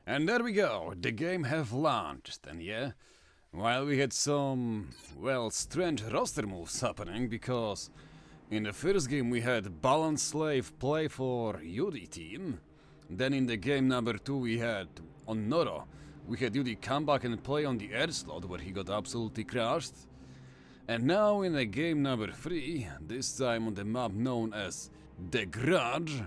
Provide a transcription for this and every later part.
And there we go, the game have launched, and yeah, while we had some, well, strange roster moves happening, because in the first game we had Balance Slave play for Yudi team, then in the game number 2 we had, on Noro, we had Yudi come back and play on the air slot where he got absolutely crushed, and now in the game number 3, this time on the map known as The Grudge,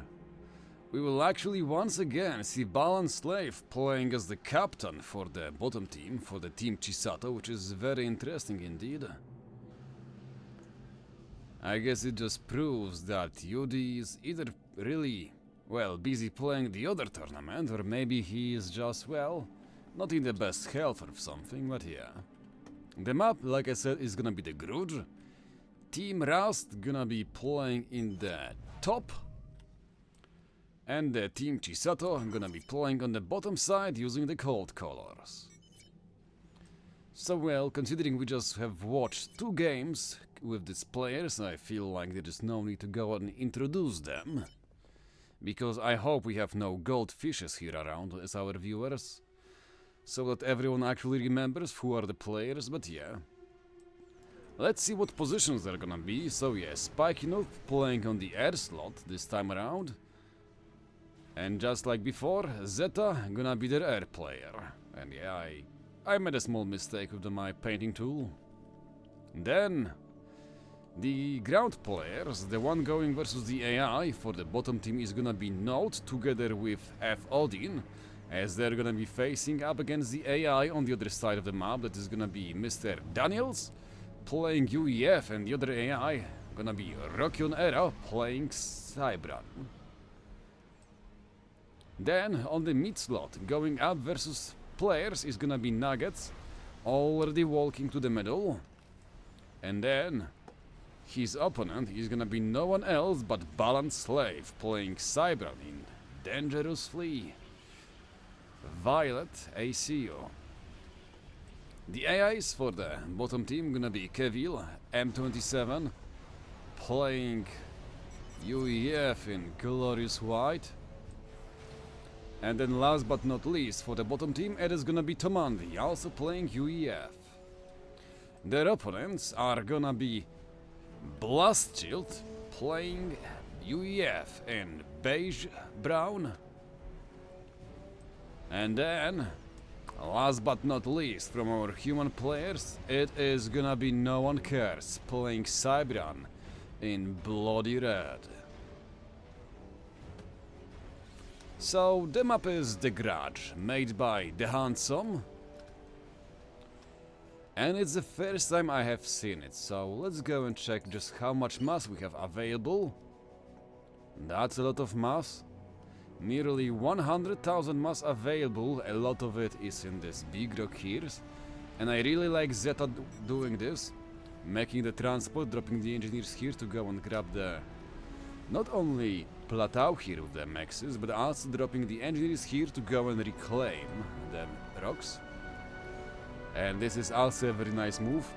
we will actually once again see Balance Slave playing as the captain for the bottom team, for the team Chisato, which is very interesting indeed. I guess it just proves that Yudi is either really, well, busy playing the other tournament, or maybe he is just, well, not in the best health or something, but yeah. The map, like I said, is gonna be the Grudge. Team Rust gonna be playing in the top. And the team Chisato gonna be playing on the bottom side using the cold colors. So well, considering we just have watched 2 games with these players, I feel like there is no need to go and introduce them. Because I hope we have no goldfishes here around as our viewers. So that everyone actually remembers who are the players, but yeah. Let's see what positions they're gonna be. So yeah, Spikey Noob playing on the air slot this time around. And just like before, Zeta gonna be their air player. And yeah, I made a small mistake with my painting tool. Then, the ground players, the one going versus the AI for the bottom team is gonna be Note together with F Odin, as they're gonna be facing up against the AI on the other side of the map. That is gonna be Mr. Daniels playing UEF, and the other AI gonna be Rockion Era playing Cybran. Then, on the mid slot, going up versus players is gonna be Nuggets, already walking to the middle. And then, his opponent is gonna be no one else but Balance Slave, playing Cybran in Dangerously Violet ACO. The AIs for the bottom team gonna be Kevil, M27, playing UEF in Glorious White. And then last but not least, for the bottom team, it is gonna be Tomandi, also playing UEF. Their opponents are gonna be Blast Shield, playing UEF in Beige Brown. And then, last but not least, from our human players, it is gonna be No One Cares, playing Cybran in Bloody Red. So, the map is The Grudge, made by The Handsome. And it's the first time I have seen it, so let's go and check just how much mass we have available. That's a lot of mass. Nearly 100,000 mass available, a lot of it is in this big rock here. And I really like Zeta doing this, making the transport, dropping the engineers here to go and grab the... not only plateau here with the maxes, but also dropping the engineers here to go and reclaim the rocks. And this is also a very nice move,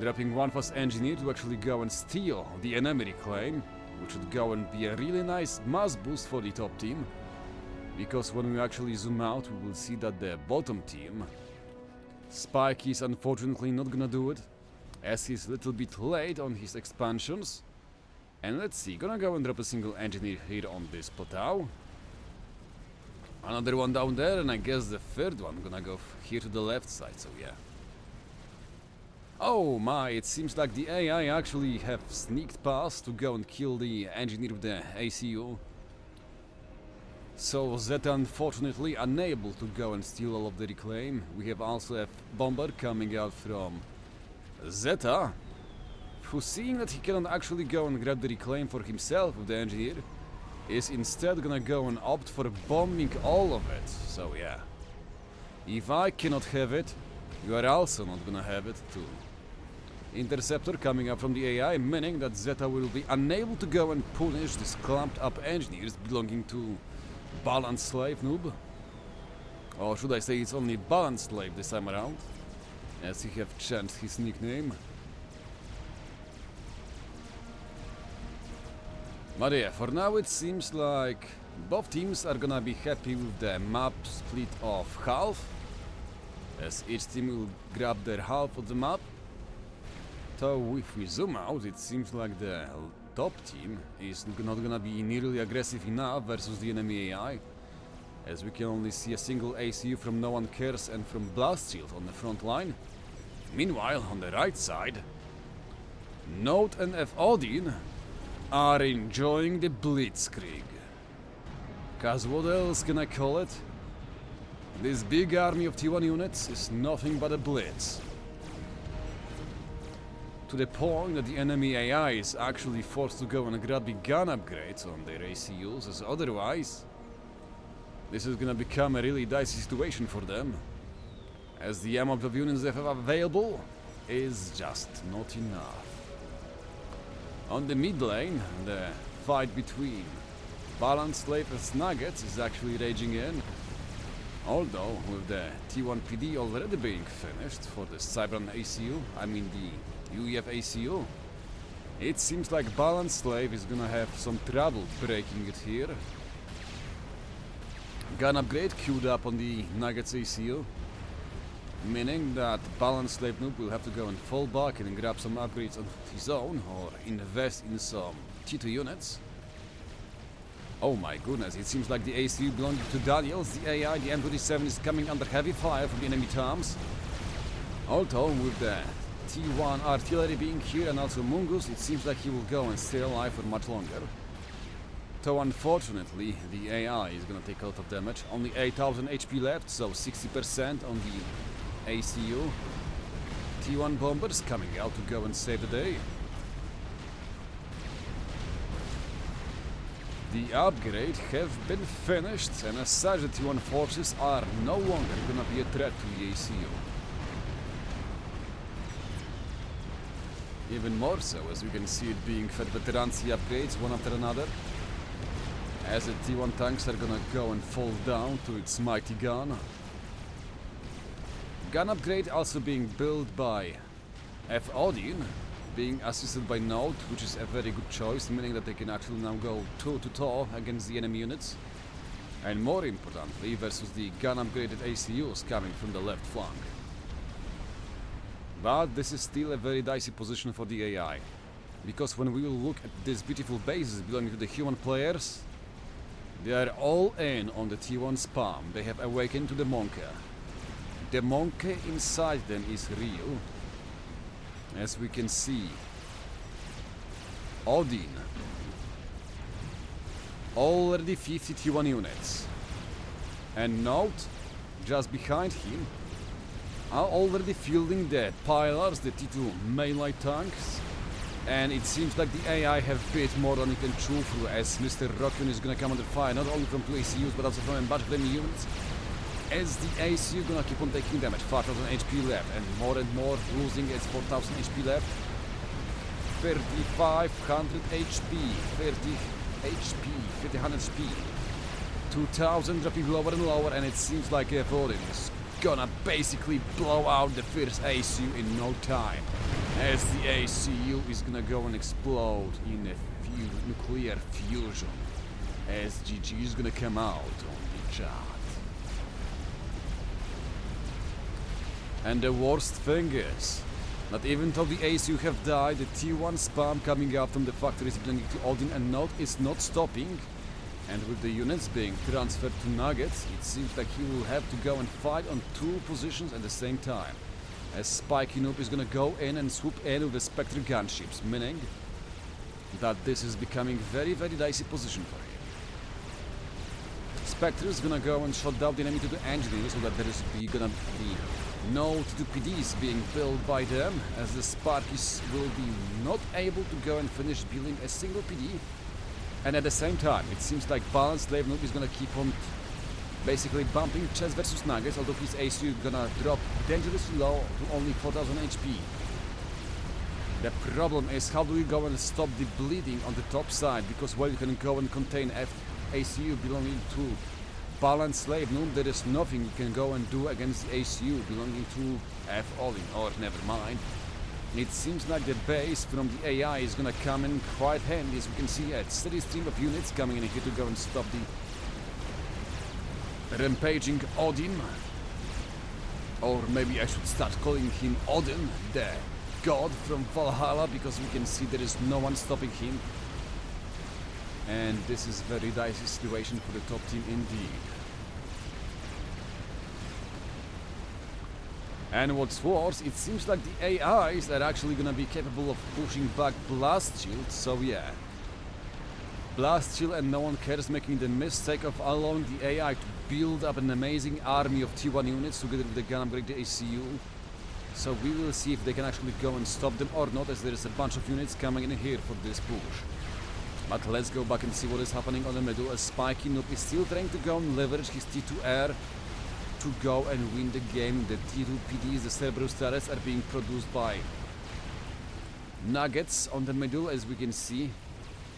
dropping one fast engineer to actually go and steal the enemy reclaim, which would go and be a really nice mass boost for the top team. Because when we actually zoom out, we will see that the bottom team, Spike is unfortunately not gonna do it, as he's a little bit late on his expansions. And let's see, gonna go and drop a single engineer here on this plateau. Another one down there, and I guess the third one gonna go here to the left side, so yeah. Oh my, it seems like the AI actually have sneaked past to go and kill the engineer with the ACU. So Zeta unfortunately unable to go and steal all of the reclaim. We have also a bomber coming out from Zeta, who, seeing that he cannot actually go and grab the reclaim for himself with the engineer, is instead gonna go and opt for bombing all of it. So yeah, if I cannot have it, you are also not gonna have it too. Interceptor coming up from the AI, meaning that Zeta will be unable to go and punish these clumped up engineers belonging to Balance Slave Noob. Or should I say it's only Balance Slave this time around, as he have changed his nickname. But yeah, for now it seems like Both teams are gonna be happy with the map split of half, as each team will grab their half of the map. So if we zoom out, it seems like the top team is not gonna be nearly aggressive enough versus the enemy AI, as we can only see a single ACU from No One Cares and from Blast Shield on the front line. Meanwhile, on the right side, Note and F-Odin are enjoying the Blitzkrieg. Cause what else can I call it? This big army of T1 units is nothing but a blitz. To the point that the enemy AI is actually forced to go and grab the gun upgrades on their ACUs, as otherwise this is gonna become a really dicey situation for them, as the amount of units they have available is just not enough. On the mid lane, the fight between Balance Slave and Nuggets is actually raging in, although with the T1 PD already being finished for the Cybran ACU, I mean the UEF ACU, it seems like Balance Slave is gonna have some trouble breaking it here. Gun upgrade queued up on the Nuggets ACU, meaning that Balance Slave Noob will have to go and fall back and grab some upgrades on his own or invest in some T2 units. Oh my goodness, it seems like the ACU belonging to Daniels, the AI, the M27 is coming under heavy fire from the enemy Toms. Although with the T1 artillery being here and also Mungus, it seems like he will go and stay alive for much longer. Though unfortunately, the AI is gonna take a lot of damage. Only 8000 HP left, so 60% on the ACU. T1 bombers coming out to go and save the day. The upgrade have been finished, and as such the T1 forces are no longer gonna be a threat to the ACU. Even more so, as we can see it being fed veterancy upgrades one after another, as the T1 tanks are gonna go and fall down to its mighty gun. Gun upgrade also being built by F-Odin, being assisted by Note, which is a very good choice, meaning that they can actually now go toe-to-toe against the enemy units, and more importantly versus the gun upgraded ACUs coming from the left flank. But this is still a very dicey position for the AI, because when we will look at these beautiful bases belonging to the human players, they are all in on the T1 spam. They have awakened to the monkey. The monkey inside them is real. As we can see, Odin, already 50 T1 units, and Note, just behind him, are already fielding the Pillars, the T2 melee tanks, and it seems like the AI have bit more than it can chew through, as Mr. Rockion is gonna come under fire, not only from 2 ACUs, but also from a bunch of enemy units, as the ACU gonna keep on taking damage. 5000 HP left, and more losing its 4000 HP left. 3500 HP, 30 HP, 3000 HP. 2000 dropping lower and lower, and it seems like F-Odin is gonna basically blow out the first ACU in no time, as the ACU is gonna go and explode in a nuclear fusion, as GG is gonna come out on the chat. And the worst thing is that even though the ACU have died, the T1 spam coming out from the factories belonging to Odin and Note is not stopping, and with the units being transferred to Nuggets, it seems like he will have to go and fight on 2 positions at the same time, as Spiky Noob is gonna go in and swoop in with the Spectre gunships, meaning that this is becoming very dicey position for him. Spectre is gonna go and shut down the enemy to the engineer, so that there is gonna be no T2 PDs being built by them, as the Sparkies will be not able to go and finish building a single PD. And at the same time, it seems like Balance Slave Noob is gonna keep on basically bumping chest versus Nuggets, although his ACU gonna drop dangerously low to only 4000 HP. The problem is, how do we go and stop the bleeding on the top side, because while you can go and contain ACU belonging to Balance Slave Noob, there is nothing you can go and do against the ACU belonging to F-Odin, or never mind. It seems like the base from the AI is gonna come in quite handy, as we can see a steady stream of units coming in here to go and stop the rampaging Odin. Or maybe I should start calling him Odin, the god from Valhalla, because we can see there is no one stopping him. And this is very dicey situation for the top team indeed. And what's worse, it seems like the AIs are actually gonna be capable of pushing back Blast Shield, so yeah. Blast Shield and no one cares making the mistake of allowing the AI to build up an amazing army of T1 units together with the gun upgrade, the ACU. So we will see if they can actually go and stop them or not, as there is a bunch of units coming in here for this push. But let's go back and see what is happening on the middle, as Spiky Noob is still trying to go and leverage his T2 air to go and win the game. The T2 PDs, the Cerberus turrets, are being produced by Nuggets on the middle, as we can see.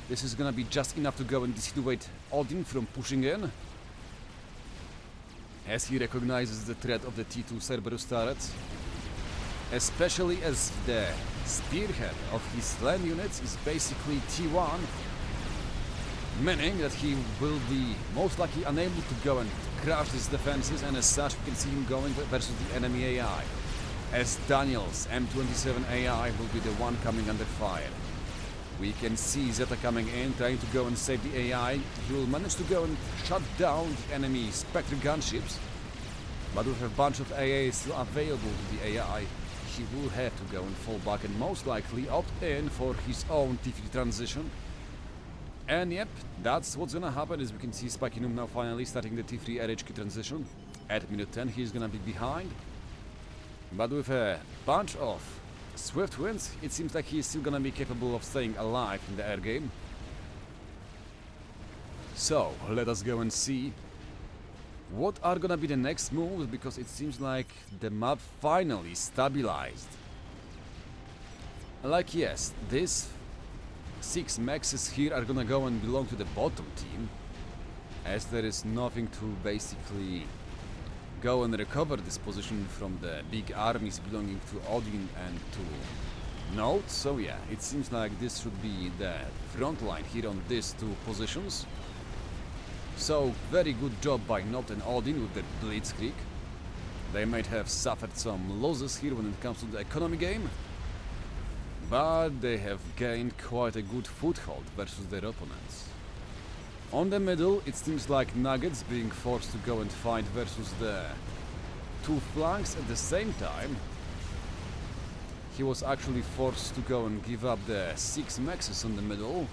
This is gonna be just enough to go and dissuade Odin from pushing in, as he recognizes the threat of the T2 Cerberus turrets, especially as the spearhead of his land units is basically T1, meaning that he will be most likely unable to go and crash these defenses, and as such we can see him going versus the enemy AI, as Daniel's M27 AI will be the one coming under fire. We can see Zeta coming in, trying to go and save the AI. He will manage to go and shut down the enemy Spectre gunships, but with a bunch of AAs still available to the AI, he will have to go and fall back and most likely opt in for his own T3 transition. And yep, that's what's gonna happen, as we can see Spiky Noob now finally starting the T3 RHQ transition. At minute 10 he's gonna be behind, but with a bunch of swift wins, it seems like he's still gonna be capable of staying alive in the air game. So, let us go and see what are gonna be the next moves, because it seems like the map finally stabilized. Like yes, these 6 maxes here are gonna go and belong to the bottom team, as there is nothing to basically go and recover this position from the big armies belonging to Odin and to Node. So yeah, it seems like this should be the front line here on these 2 positions. So very good job by Node and Odin with the Blitzkrieg. They might have suffered some losses here when it comes to the economy game, but they have gained quite a good foothold versus their opponents. On the middle, it seems like Nuggets being forced to go and fight versus the 2 flanks at the same time. He was actually forced to go and give up the 6 maxes on the middle,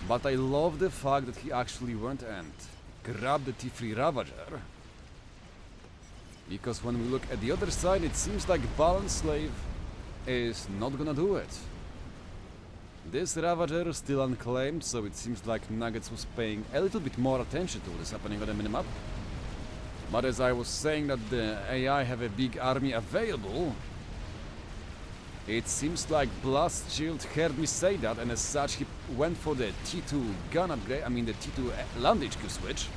but I love the fact that he actually went and grabbed the T3 Ravager, because when we look at the other side, it seems like Balance Slave is not gonna do it. This Ravager is still unclaimed, so it seems like Nuggets was paying a little bit more attention to what is happening on the minimap. But as I was saying that the AI have a big army available, it seems like Blast Shield heard me say that, and as such he went for the T2 gun upgrade, the T2 land HQ switch.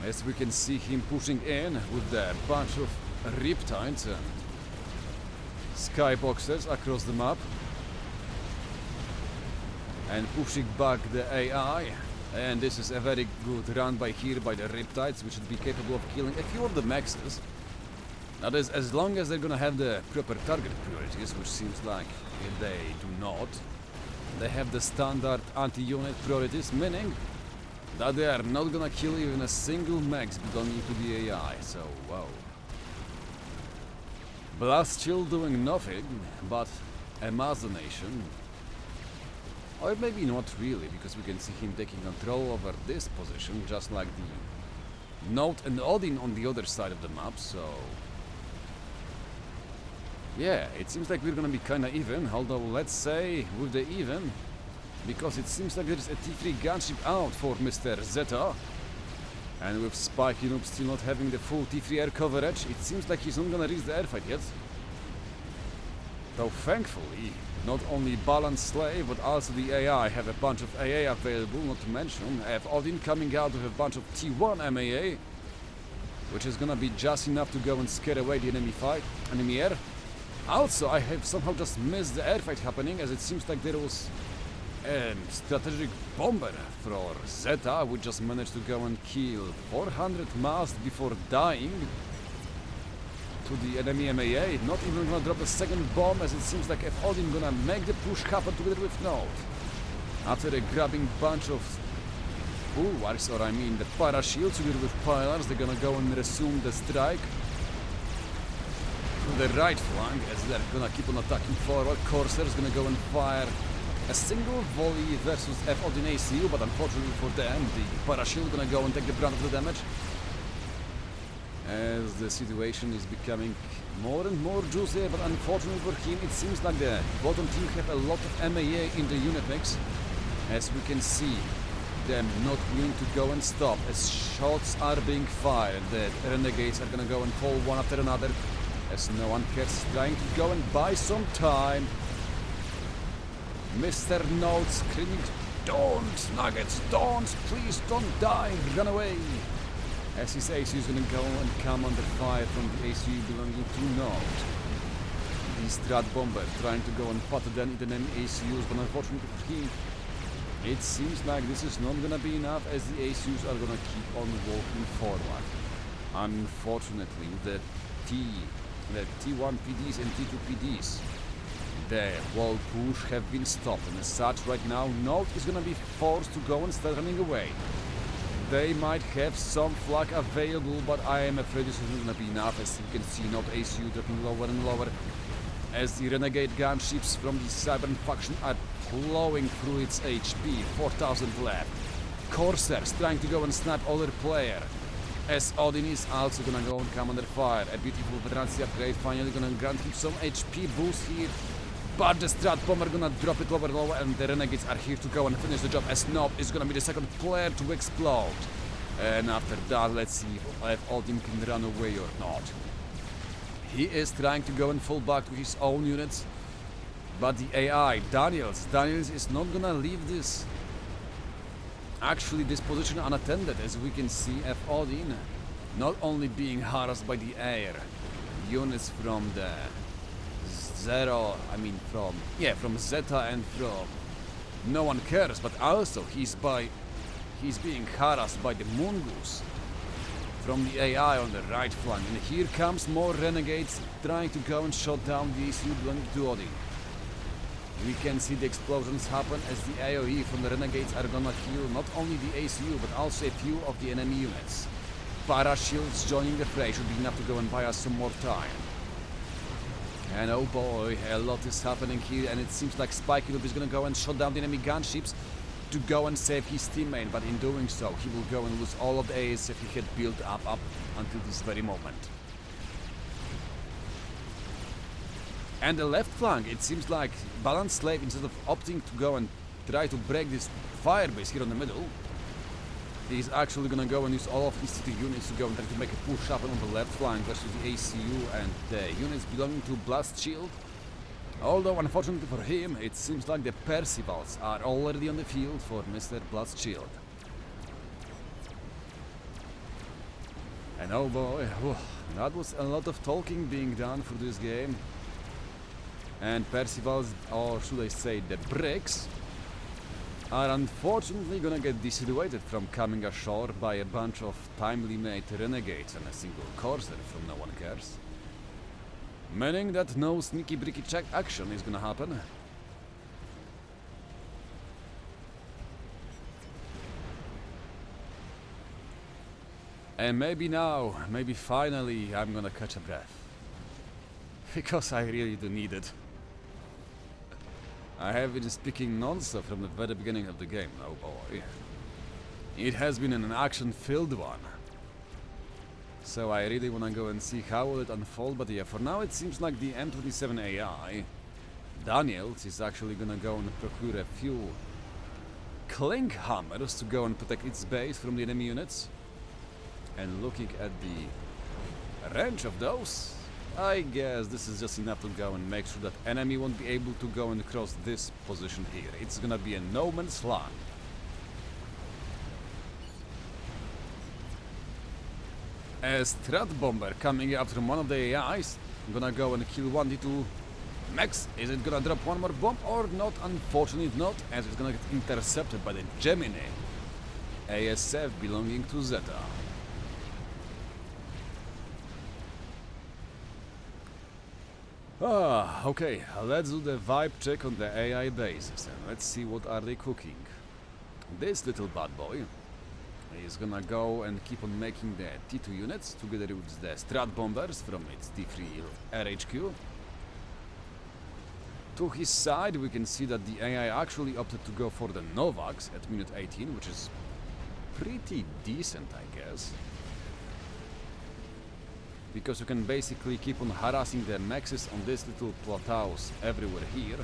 As we can see him pushing in with the bunch of Riptides and Skyboxers across the map, and pushing back the AI, and this is a very good run by here by the Riptides, which should be capable of killing a few of the maxes. That is, as long as they're gonna have the proper target priorities, which seems like they do not. They have the standard anti-unit priorities, meaning that they are not gonna kill even a single max belonging to the AI, so wow. Blast Shield doing nothing but Amazonation. Or maybe not really, because we can see him taking control over this position, just like the Node and Odin on the other side of the map, so... yeah, it seems like we're gonna be kinda even, although let's say with the even, because it seems like there's a T3 gunship out for Mr. Zeta, and with Spiky Noob still not having the full T3 air coverage, it seems like he's not gonna reach the airfight yet. Though thankfully, not only Balance Slave, but also the AI have a bunch of AA available, not to mention I have Odin coming out with a bunch of T1 MAA, which is gonna be just enough to go and scare away the enemy air. Also, I have somehow just missed the airfight happening, as it seems like there was And strategic bomber for Zeta, we just managed to go and kill 400 masts before dying to the enemy MAA. Not even gonna drop a second bomb, as it seems like F Odin gonna make the push happen together with Node. After a grabbing bunch of bulwarks, or I mean the parashields together with pillars, they're gonna go and resume the strike to the right flank as they're gonna keep on attacking forward. Corsair's gonna go and fire a single volley versus F Odin ACU, but unfortunately for them, the parashield gonna go and take the brunt of the damage. As the situation is becoming more and more juicy, but unfortunately for him, it seems like the bottom team have a lot of MAA in the unit mix. As we can see, them not willing to go and stop, as shots are being fired. The renegades are gonna go and fall one after another, as no one cares, trying to go and buy some time. Mr. Node screaming, "Don't, Nuggets, don't, please don't die, run away!" As his ACU is gonna go and come under fire from the ACU belonging to Node. The Strat Bomber trying to go and put them in the enemy ACUs, but unfortunately for him, it seems like this is not gonna be enough, as the ACUs are gonna keep on walking forward. Unfortunately, the T1 PDs and T2 PDs, the wall push have been stopped, and as such right now Node is gonna be forced to go and start running away. They might have some flak available, but I am afraid this isn't gonna be enough, as you can see Node ACU dropping lower and lower, as the renegade gunships from the Cybern faction are plowing through its HP. 4,000 left. Corsairs trying to go and snap other player, as Odin is also gonna go and come under fire. A beautiful veterancy upgrade finally gonna grant him some HP boost here, but the Strat Bomber gonna drop it lower and lower, and the renegades are here to go and finish the job, as Nob is gonna be the second player to explode. And after that, let's see if Odin can run away or not. He is trying to go and fall back to his own units, but the AI, Daniels is not gonna leave this position unattended, as we can see F Odin not only being harassed by the air units from the from Zeta and from no one cares, but also he's being harassed by the Mongoose from the AI on the right flank, and here comes more renegades trying to go and shut down the ACU belonging to Odin. We can see the explosions happen, as the AoE from the renegades are gonna kill not only the ACU but also a few of the enemy units. Parashields joining the fray should be enough to go and buy us some more time. And oh boy, a lot is happening here, and it seems like Spikey Loop is gonna go and shut down the enemy gunships to go and save his teammate, but in doing so, he will go and lose all of the ASF he had built up until this very moment. And the left flank, it seems like Balanced Slave, instead of opting to go and try to break this firebase here on the middle, he's actually gonna go and use all of his city units to go and try to make a push up on the left flank versus the ACU and the units belonging to Blast Shield. Although, unfortunately for him, it seems like the Percivals are already on the field for Mr. Blast Shield. And oh boy, that was a lot of talking being done for this game. And Percivals, or should I say the bricks, are unfortunately gonna get dissuaded from coming ashore by a bunch of timely made renegades and a single Corsair from no one cares. Meaning that no sneaky bricky check action is gonna happen. And maybe now, maybe finally, I'm gonna catch a breath. Because I really do need it. I have been speaking non-stop from the very beginning of the game, oh boy. It has been an action-filled one. So I really wanna go and see how will it unfold, but yeah, for now it seems like the M27 AI, Daniels, is actually gonna go and procure a few Clink Hammers to go and protect its base from the enemy units. And looking at the range of those, I guess this is just enough to go and make sure that enemy won't be able to go and cross this position here. It's gonna be a no man's land. A Strat Bomber coming up from one of the AIs, I'm gonna go and kill one D2 Max, is it gonna drop one more bomb or not? Unfortunately not, as it's gonna get intercepted by the Gemini ASF belonging to Zeta. Okay, let's do the vibe check on the AI bases and let's see what are they cooking. This little bad boy is gonna go and keep on making the T2 units together with the Strat bombers from its T3 RHQ. To his side we can see that the AI actually opted to go for the Novaks at minute 18, which is pretty decent, I guess. Because you can basically keep on harassing the Maxes on these little plateaus everywhere here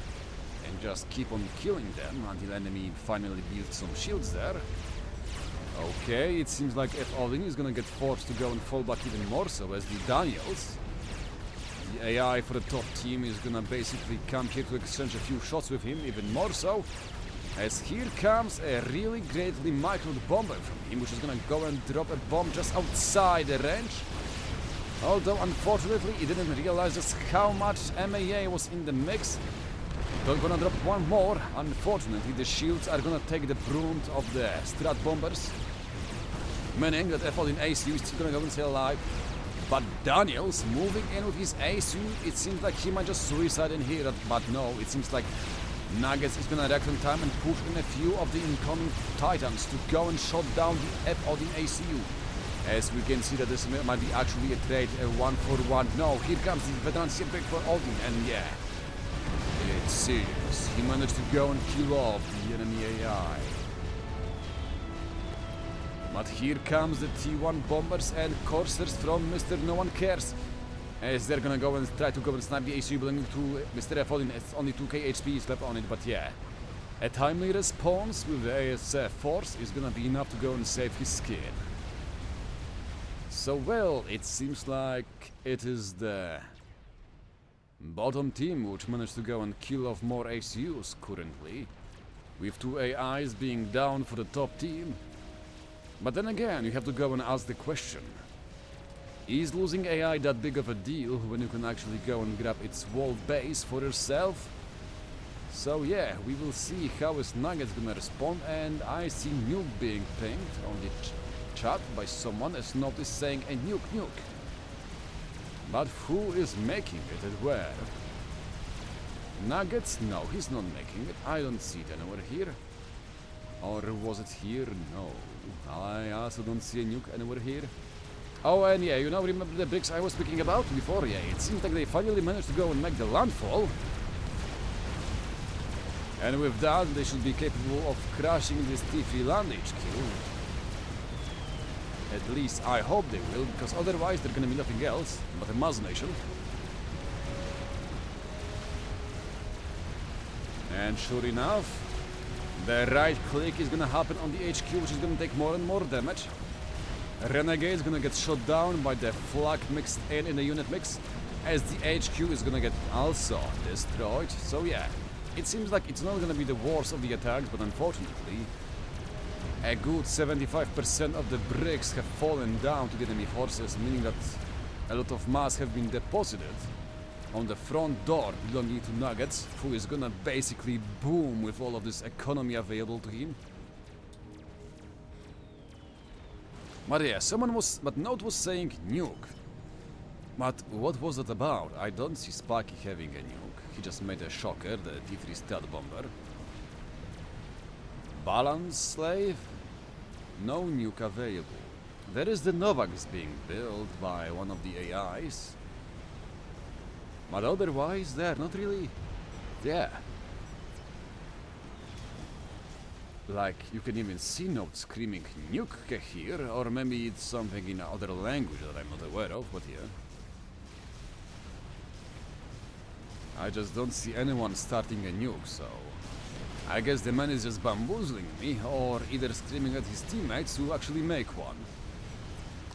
and just keep on killing them until enemy finally builds some shields there. Okay, it seems like FAF is gonna get forced to go and fall back even more so as the Daniels. The AI for the top team is gonna basically come here to exchange a few shots with him even more so, as here comes a really greatly microed bomber from him, which is gonna go and drop a bomb just outside the range. Although unfortunately he didn't realize just how much MAA was in the mix. They're gonna drop one more. Unfortunately the shields are gonna take the brunt of the Strat bombers, meaning that FAF in ACU is still gonna go and stay alive. But Daniels moving in with his ACU, it seems like he might just suicide in here, but no, it seems like Nuggets is gonna react on time and push in a few of the incoming Titans to go and shut down the FAF in ACU. As we can see that this might be actually a trade, a 1-for-1. No, here comes the veteran break for Odin, and yeah, it's serious. He managed to go and kill off the enemy AI. But here comes the T1 bombers and coursers from Mr. No One Cares, as they're gonna go and try to go and snipe the ACU belonging to Mr. FAF. It's only 2k HP is left on it, but yeah, a timely response with the ASF force is gonna be enough to go and save his skin. So well, it seems like it is the bottom team which managed to go and kill off more ACUs currently, with 2 AIs being down for the top team. But then again, you have to go and ask the question, is losing AI that big of a deal when you can actually go and grab its wall base for yourself? So yeah, we will see how is Nuggets gonna respond, and I see nuke being pinged on the chat by someone as noticed saying a nuke. But who is making it and where? Nuggets? No, he's not making it. I don't see it anywhere here. Or was it here? No. I also don't see a nuke anywhere here. Oh, and yeah, you know, remember the bricks I was speaking about before? Yeah, it seems like they finally managed to go and make the landfall. And with that, they should be capable of crashing this T3 land HQ. At least I hope they will, because otherwise they're gonna be nothing else but a Maz nation. And sure enough, the right click is gonna happen on the HQ, which is gonna take more and more damage. Renegade is gonna get shot down by the flak mixed in the unit mix, as the HQ is gonna get also destroyed. So yeah, it seems like it's not gonna be the worst of the attacks, but unfortunately, a good 75% of the bricks have fallen down to the enemy forces, meaning that a lot of mass have been deposited on the front door belonging to Nuggets, who is gonna basically boom with all of this economy available to him. But yeah, but Note was saying nuke. But what was that about? I don't see Sparky having a nuke. He just made a shocker, the T3 stealth bomber. Balance slave? No nuke available. There is the Novaks being built by one of the AIs. But otherwise, they're not really... yeah. Like, you can even see Note screaming nuke here, or maybe it's something in other language that I'm not aware of, but yeah. I just don't see anyone starting a nuke, so... I guess the man is just bamboozling me, or either screaming at his teammates to actually make one.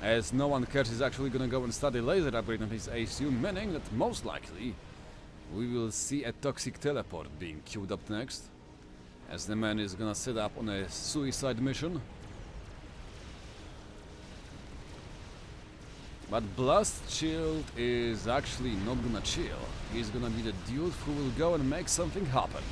As No One Cares is actually gonna go and start a laser upgrade on his ACU, meaning that most likely we will see a toxic teleport being queued up next, as the man is gonna set up on a suicide mission. But Blast Shield is actually not gonna chill. he's gonna be the dude who will go and make something happen.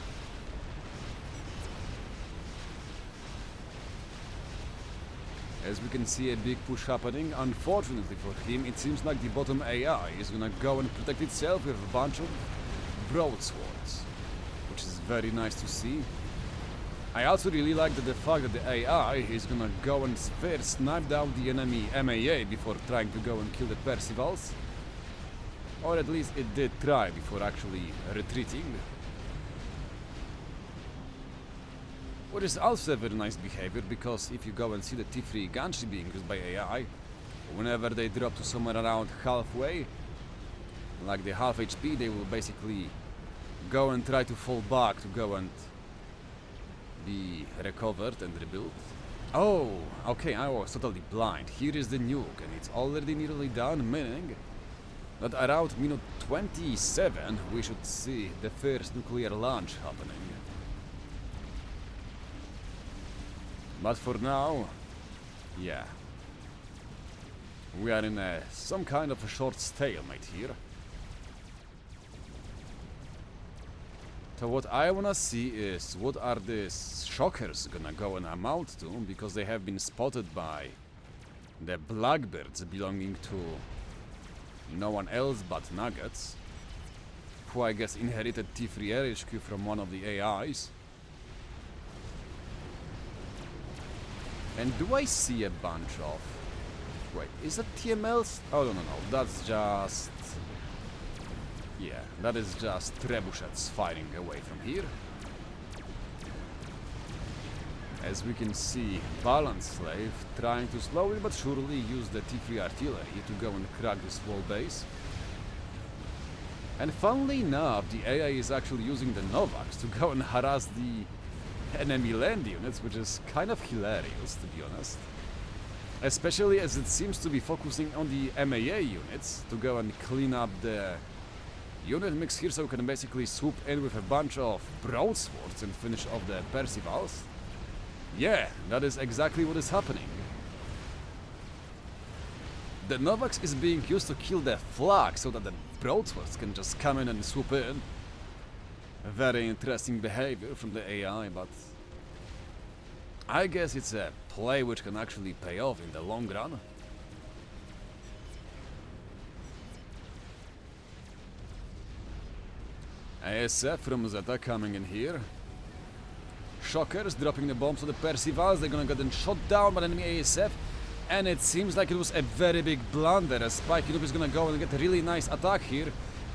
As we can see a big push happening, unfortunately for him, it seems like the bottom AI is gonna go and protect itself with a bunch of broadswords, which is very nice to see. I also really like the fact that the AI is gonna go and first snipe down the enemy MAA before trying to go and kill the Percivals. Or at least it did try before actually retreating. Which is also a very nice behavior, because if you go and see the T3 gunship being used by AI, whenever they drop to somewhere around halfway, like the half HP, they will basically go and try to fall back to go and be recovered and rebuilt. Oh, okay, I was totally blind. Here is the nuke, and it's already nearly done, meaning that around minute 27 we should see the first nuclear launch happening. But for now, yeah, we are in some kind of a short stalemate here. So what I wanna see is what are these shockers gonna go and amount to, because they have been spotted by the Blackbirds belonging to no one else but Nuggets, who I guess inherited T3 Air HQ from one of the AIs. And do I see a bunch of... Wait, is that TMLs? Oh, no, that's just... Yeah, that is just trebuchets firing away from here. As we can see, Balance Slave trying to slowly but surely use the T3 artillery to go and crack this wall base. And funnily enough, the AI is actually using the Novaks to go and harass the enemy land units, which is kind of hilarious, to be honest. Especially as it seems to be focusing on the MAA units to go and clean up the unit mix here, so we can basically swoop in with a bunch of broadswords and finish off the Percivals. Yeah, that is exactly what is happening. The Novaks is being used to kill the flag so that the broadswords can just come in and swoop in. A very interesting behavior from the AI, but I guess it's a play which can actually pay off in the long run. ASF from Zeta coming in here. Shockers dropping the bombs on the Percivals. They're gonna get them shot down by enemy ASF. And it seems like it was a very big blunder, as Spiky Noob is gonna go and get a really nice attack here.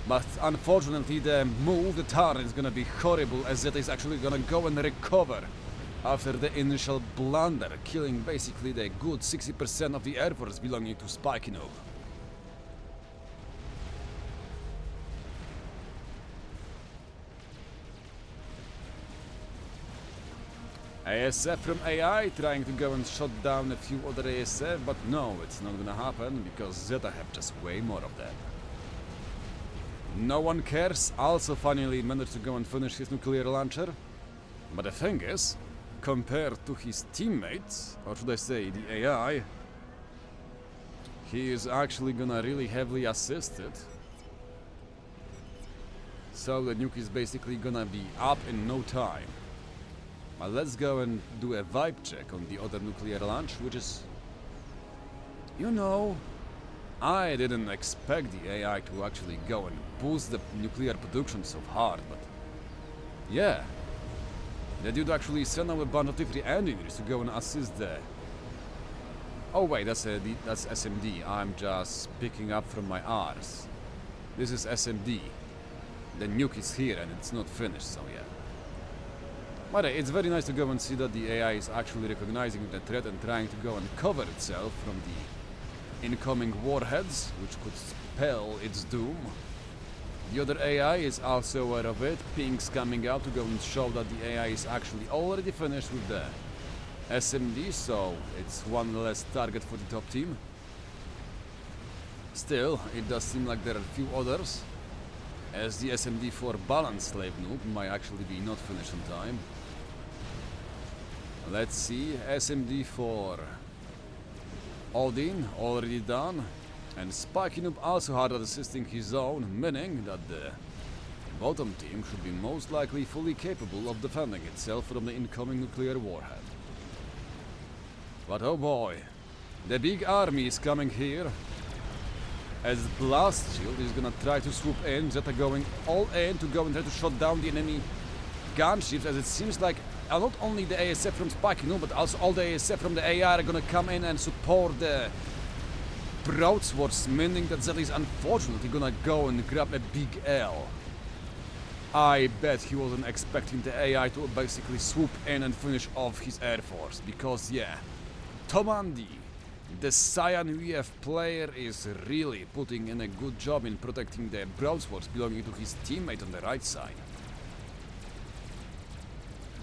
But unfortunately the move, the turn, is gonna be horrible, as Zeta is actually gonna go and recover after the initial blunder, killing basically the good 60% of the Air Force belonging to Spiky Noob. ASF from AI trying to go and shut down a few other ASF, but no, it's not gonna happen because Zeta have just way more of them. No one cares also finally managed to go and finish his nuclear launcher. But the thing is, compared to his teammates, or should I say the AI, he is actually gonna really heavily assist it. So the nuke is basically gonna be up in no time. But let's go and do a vibe check on the other nuclear launch, which is... You know, I didn't expect the AI to actually go and boost the nuclear production so hard, but... Yeah. The dude actually sent out a bunch of T3 engineers to go and assist the... Oh wait, that's SMD. I'm just picking up from my R's. This is SMD. The nuke is here and it's not finished, so yeah. But it's very nice to go and see that the AI is actually recognizing the threat and trying to go and cover itself from the incoming warheads, which could spell its doom. The other AI is also aware of it, pings coming out to go and show that the AI is actually already finished with the SMD, so it's one less target for the top team. Still, it does seem like there are a few others, as the SMD for Balance Slave Noob might actually be not finished on time. Let's see, SMD for Odin already done, and Spiky Noob also hard at assisting his own, meaning that the bottom team should be most likely fully capable of defending itself from the incoming nuclear warhead. But oh boy, the big army is coming here. As Blast Shield is gonna try to swoop in, Zeta going all in to go and try to shut down the enemy gunships, as it seems like not only the ASF from Spikino, but also all the ASF from the AI are gonna come in and support the broadswords, meaning that Zeta is unfortunately gonna go and grab a big L. I bet he wasn't expecting the AI to basically swoop in and finish off his air force, because yeah, Tomandi, the Cyan VF player, is really putting in a good job in protecting the broadswords belonging to his teammate on the right side.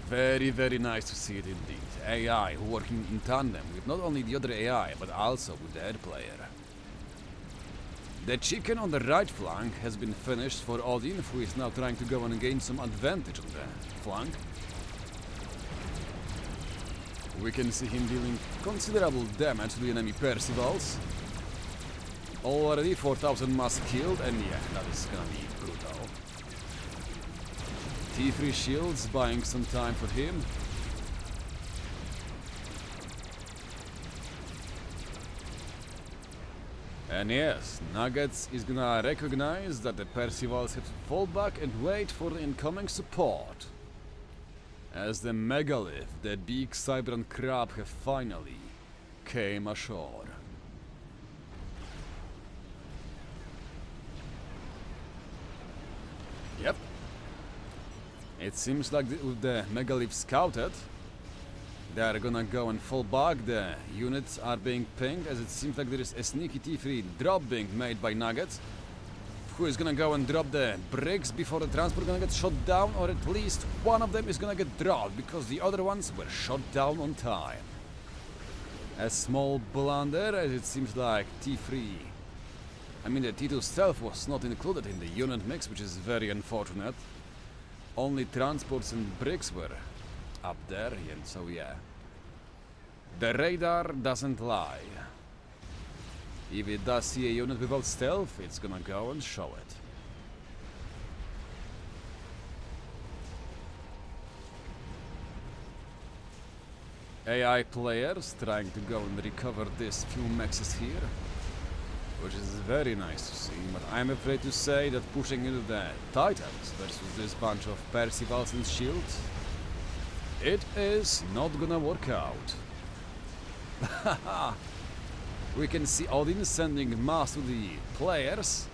Very, very nice to see it indeed. AI working in tandem with not only the other AI, but also with the air player. The chicken on the right flank has been finished for Odin, who is now trying to go and gain some advantage on the flank. We can see him dealing considerable damage to the enemy Percivals. Already 4,000 mass killed, and yeah, that is gonna be brutal. T3 shields buying some time for him. And yes, Nuggets is gonna recognize that the Percivals have to fall back and wait for the incoming support. As the megalith, the big Cybran crab, have finally came ashore. Yep. It seems like with the megalith scouted, they are gonna go and fall back. The units are being pinged, as it seems like there is a sneaky T3 drop being made by Nuggets, who is gonna go and drop the bricks before the transport gonna get shot down, or at least one of them is gonna get dropped, because the other ones were shot down on time. A small blunder, as it seems like T3... I mean, the T2 stealth was not included in the unit mix, which is very unfortunate. Only transports and bricks were up there, and so yeah. The radar doesn't lie. If it does see a unit without stealth, it's gonna go and show it. AI players trying to go and recover this few mexes here, which is very nice to see, but I'm afraid to say that pushing into the Titans versus this bunch of Percivals and shields, it is not gonna work out. Haha! We can see Odin sending mass to the players.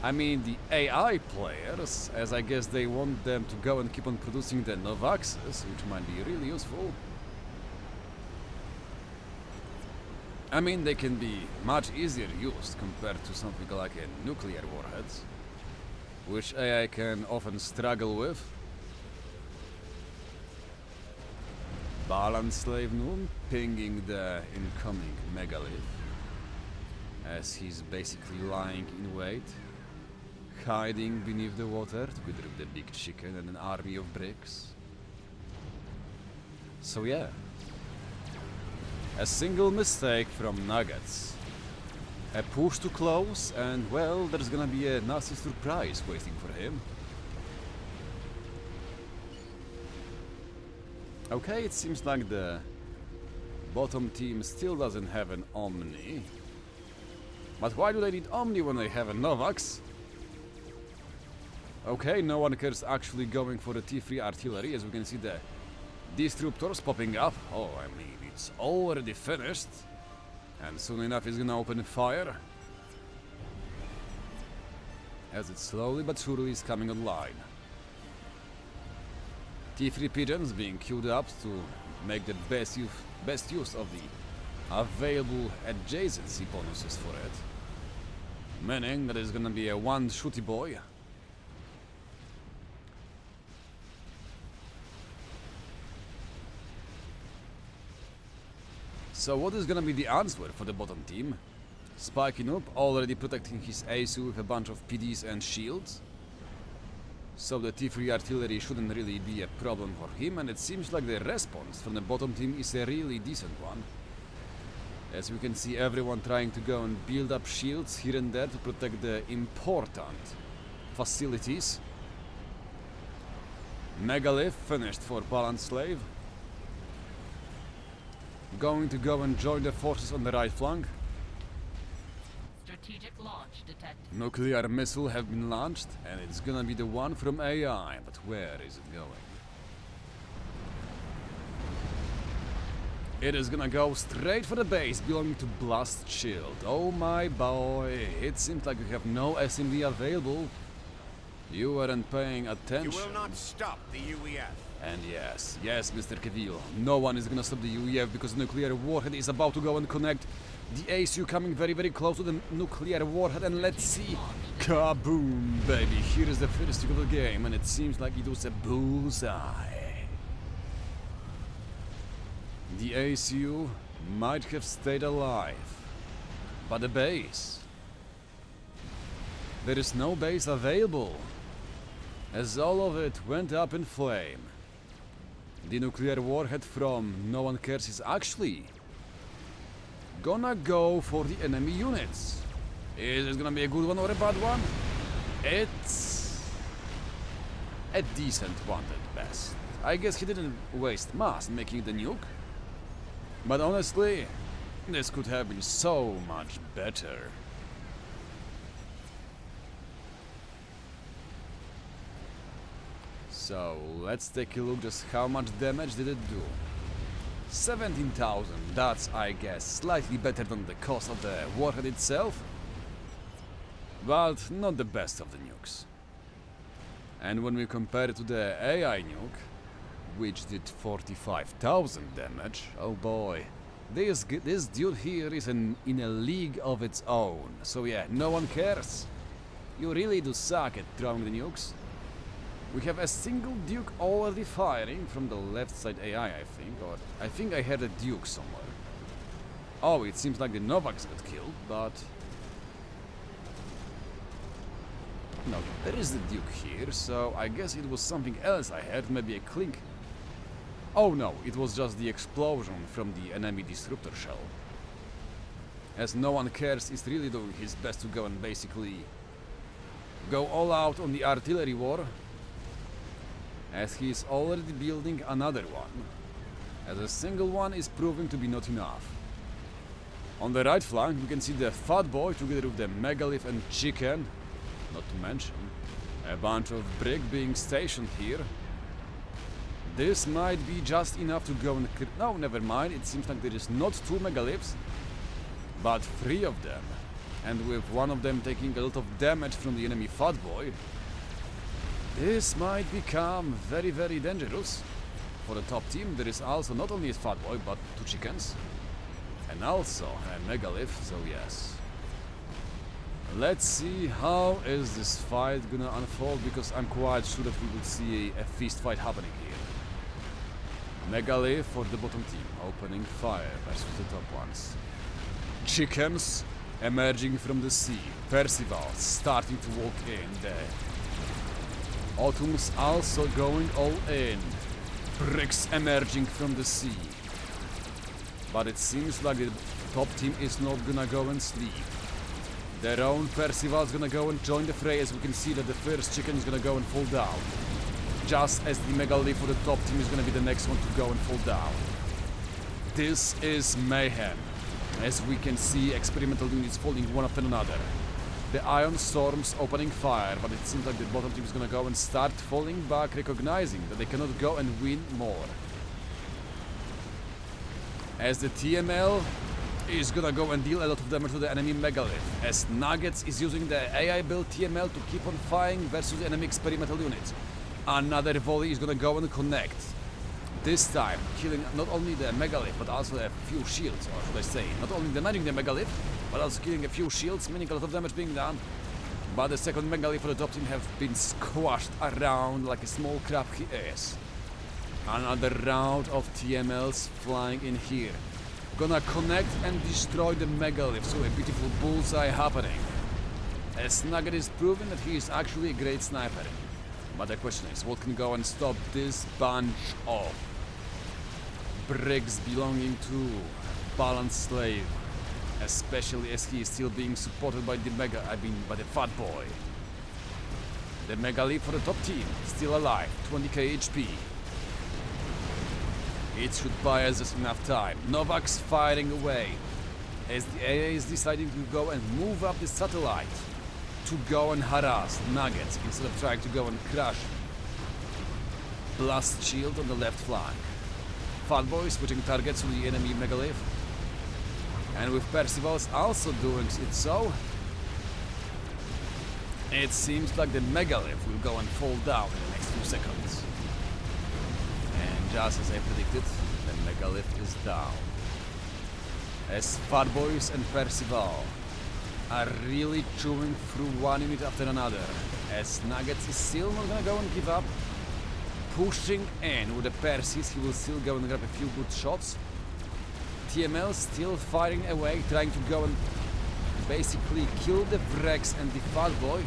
I mean the AI players, as I guess they want them to go and keep on producing the Novaxes, which might be really useful. I mean, they can be much easier used compared to something like a nuclear warheads, which AI can often struggle with. Balance Slave Noon pinging the incoming megalith, as he's basically lying in wait, hiding beneath the water with the big chicken and an army of bricks. So yeah, a single mistake from Nuggets, a push too close, and well, there's gonna be a nasty surprise waiting for him. Okay, it seems like the bottom team still doesn't have an Omni. But why do they need Omni when they have a Novax? Okay, no one cares actually going for the T3 artillery, as we can see the Disruptors popping up. Oh, I mean, it's already finished. And soon enough it's gonna open fire, as it slowly but surely is coming online. T3 pigeons being queued up to make the best use of the available adjacency bonuses for it. Meaning that it's gonna be a one shooty boy. So what is gonna be the answer for the bottom team? Spiky Noob already protecting his ASU with a bunch of PDs and shields. So the T3 artillery shouldn't really be a problem for him, and it seems like the response from the bottom team is a really decent one. As we can see, everyone trying to go and build up shields here and there to protect the important facilities. Megalith finished for Balanced Slave. Going to go and join the forces on the right flank. Strategic launch detected. Nuclear missile have been launched, and it's gonna be the one from AI, but where is it going? It is gonna go straight for the base belonging to Blast Shield. Oh my boy, it seems like you have no SMD available. You weren't paying attention. You will not stop the UEF. And yes, Mr. Cavill, no one is gonna stop the UEF because the nuclear warhead is about to go and connect. The ACU coming very, very close to the nuclear warhead, and let's see. Kaboom, baby. Here is the first kill of the game, and it seems like it was a bullseye. The ACU might have stayed alive, but the base... There is no base available, as all of it went up in flame. The nuclear warhead from No One Cares is actually gonna go for the enemy units. Is it gonna be a good one or a bad one? It's a decent one at best. I guess he didn't waste mass making the nuke. But honestly, this could have been so much better. So let's take a look just how much damage did it do. 17,000, that's I guess slightly better than the cost of the warhead itself, but not the best of the nukes. And when we compare it to the AI nuke, which did 45,000 damage, oh boy, this dude here is in a league of its own. So yeah, No One Cares. You really do suck at throwing the nukes. We have a single Duke already firing from the left side AI, I think, or I think I heard a Duke somewhere. Oh, it seems like the Novaks got killed, but... No, there is the Duke here, so I guess it was something else I heard, maybe a clink. Oh no, it was just the explosion from the enemy disruptor shell. As No One Cares is really doing his best to go and basically go all out on the artillery war, as he is already building another one, as a single one is proving to be not enough. On the right flank we can see the Fat Boy together with the Megalith and Chicken, not to mention a bunch of Brig being stationed here. This might be just enough to go and... No, never mind, it seems like there is not 2 Megaliths, but 3 of them, and with one of them taking a lot of damage from the enemy Fat Boy, this might become very, very dangerous. For the top team, there is also not only a Fat Boy, but 2 chickens. And also a Megalith, so yes. Let's see how is this fight gonna unfold, because I'm quite sure that we will see a feast fight happening here. Megalith for the bottom team, opening fire versus the top ones. Chickens emerging from the sea. Percival starting to walk in there. Autumn's also going all in. Bricks emerging from the sea. But it seems like the top team is not gonna go and sleep. Their own Percival's gonna go and join the fray, as we can see that the first chicken is gonna go and fall down. Just as the Megalith for the top team is gonna be the next one to go and fall down. This is mayhem. As we can see, experimental units falling one after another. The Ion Storms opening fire, but it seems like the bottom team is gonna go and start falling back, recognizing that they cannot go and win more. As the TML is gonna go and deal a lot of damage to the enemy Megalith, as Nuggets is using the AI build TML to keep on firing versus enemy experimental units. Another volley is gonna go and connect. This time, killing not only the Megalith, but also a few shields, or should I say, not only damaging the Megalith, but also killing a few shields, meaning a lot of damage being done. But the second Megalith for the top team have been squashed around like a small crab he is. Another round of TMLs flying in here. Gonna connect and destroy the Megalith, so a beautiful bullseye happening. As Nugget is proving that he is actually a great sniper. But the question is, what can go and stop this bunch of Briggs belonging to Balanced Slave? Especially as he is still being supported by the by the Fat Boy. The Mega Leap for the top team, still alive, 20k HP. It should buy us just enough time. Novak's firing away, as the AA is deciding to go and move up the satellite to go and harass Nuggets instead of trying to go and crush Blast Shield on the left flank. Fatboy switching targets to the enemy Megalith, and with Percival's also doing it so, it seems like the Megalith will go and fall down in the next few seconds. And just as I predicted, the Megalith is down. As Fatboys and Percival are really chewing through one unit after another, as Nuggets is still not gonna go and give up. Pushing in with the Percies, he will still go and grab a few good shots. TML still firing away, trying to go and basically kill the Vrex and the Fatboy.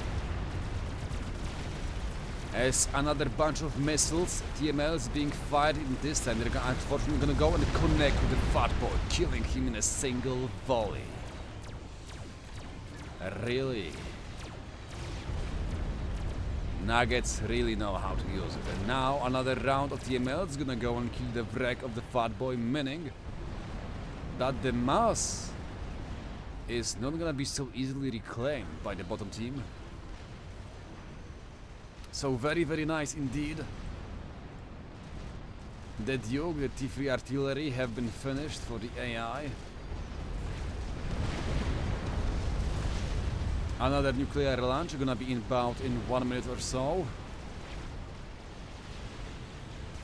As another bunch of missiles, TML is being fired in this time. They're unfortunately gonna go and connect with the Fatboy, killing him in a single volley. Really? Nuggets really know how to use it. And now another round of TML is gonna go and kill the wreck of the Fatboy, meaning that the mass is not gonna be so easily reclaimed by the bottom team. So very nice indeed. The Duke, the T3 artillery have been finished for the AI. Another nuclear launch gonna be inbound in 1 minute or so.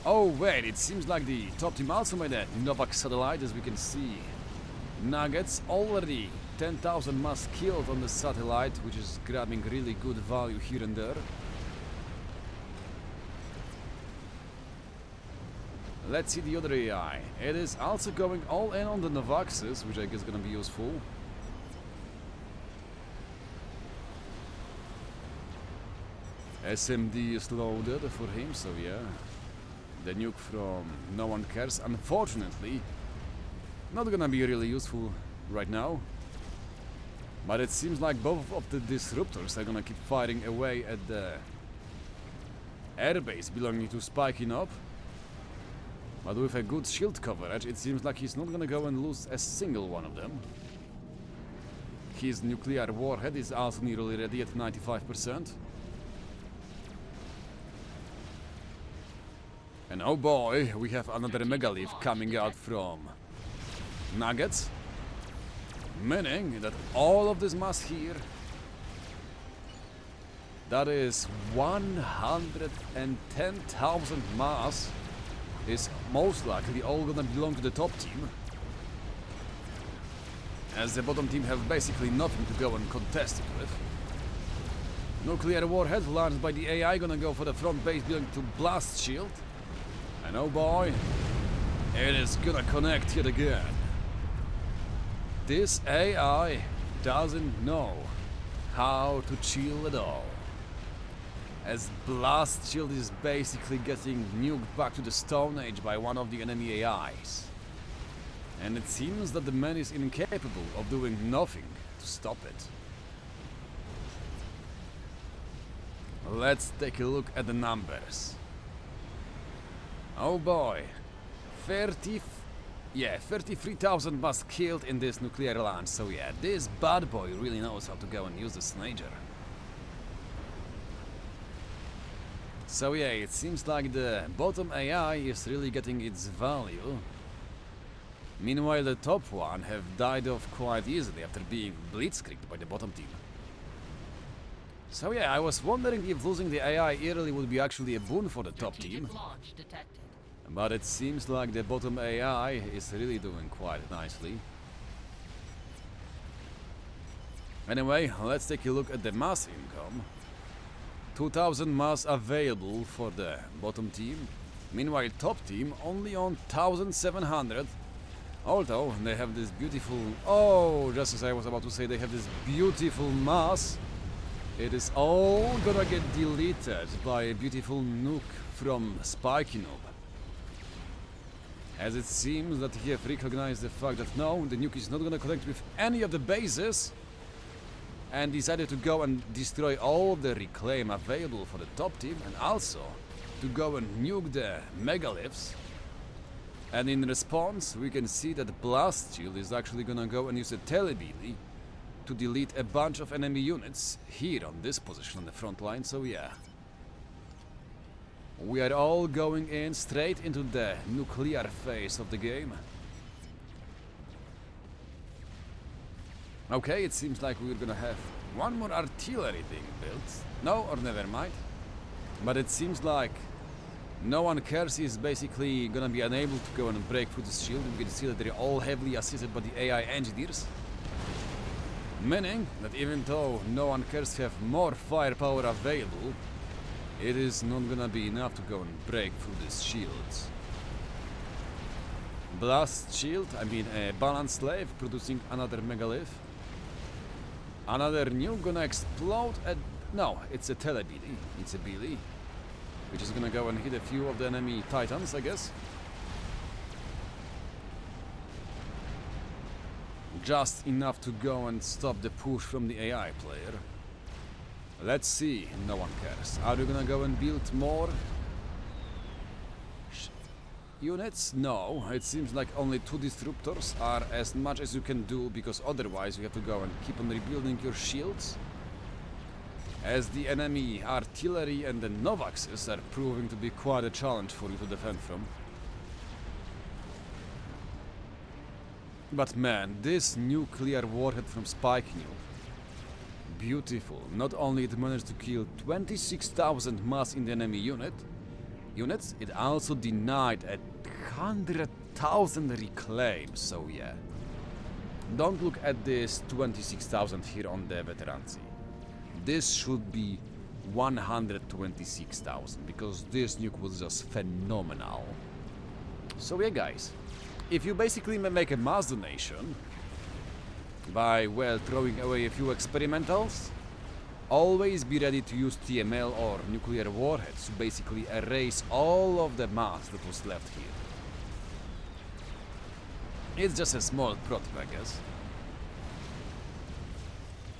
Oh wait, it seems like the top team also made a Novak satellite, as we can see. Nuggets already 10,000 mass killed on the satellite, which is grabbing really good value here and there. Let's see the other AI. It is also going all in on the Novaxes, which I guess is gonna be useful. SMD is loaded for him, so yeah. The nuke from No One Cares, unfortunately, not gonna be really useful right now. But it seems like both of the disruptors are gonna keep firing away at the airbase belonging to Spiky Knob. But with a good shield coverage, it seems like he's not gonna go and lose a single one of them. His nuclear warhead is also nearly ready at 95%. And oh boy, we have another Megalith coming out from Nuggets. Meaning that all of this mass here, that is 110,000 mass, is most likely all gonna belong to the top team. As the bottom team have basically nothing to go and contest it with. Nuclear warhead launched by the AI gonna go for the front base belonging to Blast Shield. And oh boy, it is gonna connect yet again. This AI doesn't know how to chill at all. As Blast Shield is basically getting nuked back to the Stone Age by one of the enemy AIs. And it seems that the man is incapable of doing nothing to stop it. Let's take a look at the numbers. Oh boy, 33,000 mass killed in this nuclear launch, so yeah, this bad boy really knows how to go and use the Snager. So yeah, it seems like the bottom AI is really getting its value. Meanwhile, the top one have died off quite easily after being blitzkrieged by the bottom team. So yeah, I was wondering if losing the AI early would be actually a boon for the top team. But it seems like the bottom AI is really doing quite nicely. Anyway, let's take a look at the mass income. 2,000 mass available for the bottom team. Meanwhile, top team only on 1,700. Although they have this beautiful... Oh, just as I was about to say, they have this beautiful mass. It is all gonna get deleted by a beautiful nuke from Spiky Noob. As it seems that he have recognized the fact that no, the nuke is not gonna connect with any of the bases. and decided to go and destroy all the reclaim available for the top team, and also to go and nuke the megaliths. And in response, we can see that Blast Shield is actually gonna go and use a telemelee to delete a bunch of enemy units here on this position on the front line, so yeah. We are all going in straight into the nuclear phase of the game. Okay, it seems like we're gonna have one more artillery being built. No, or never mind. But it seems like no one cares is basically gonna be unable to go and break through this shield. We can see that they're all heavily assisted by the AI engineers. Meaning that even though no one cares have more firepower available, it is not gonna be enough to go and break through these shields. Blast shield, I mean a balance slave producing another megalith. Another nuke gonna explode at... no, it's a telemelee. It's a melee, which is gonna go and hit a few of the enemy titans, I guess. Just enough to go and stop the push from the AI player. Let's see, no one cares. Are we gonna go and build more units? No, it seems like only 2 disruptors are as much as you can do, because otherwise you have to go and keep on rebuilding your shields. As the enemy artillery and the Novaxes are proving to be quite a challenge for you to defend from. But man, this nuclear warhead from Spike Nuke, beautiful. Not only it managed to kill 26,000 mass in the enemy units, it also denied 100,000 reclaims, so yeah. Don't look at this 26,000 here on the veterancy. This should be 126,000, because this nuke was just phenomenal. So yeah guys, if you basically make a mass donation by, well, throwing away a few experimentals, always be ready to use TML or nuclear warheads to basically erase all of the mass that was left here. It's just a small pro tip, I guess.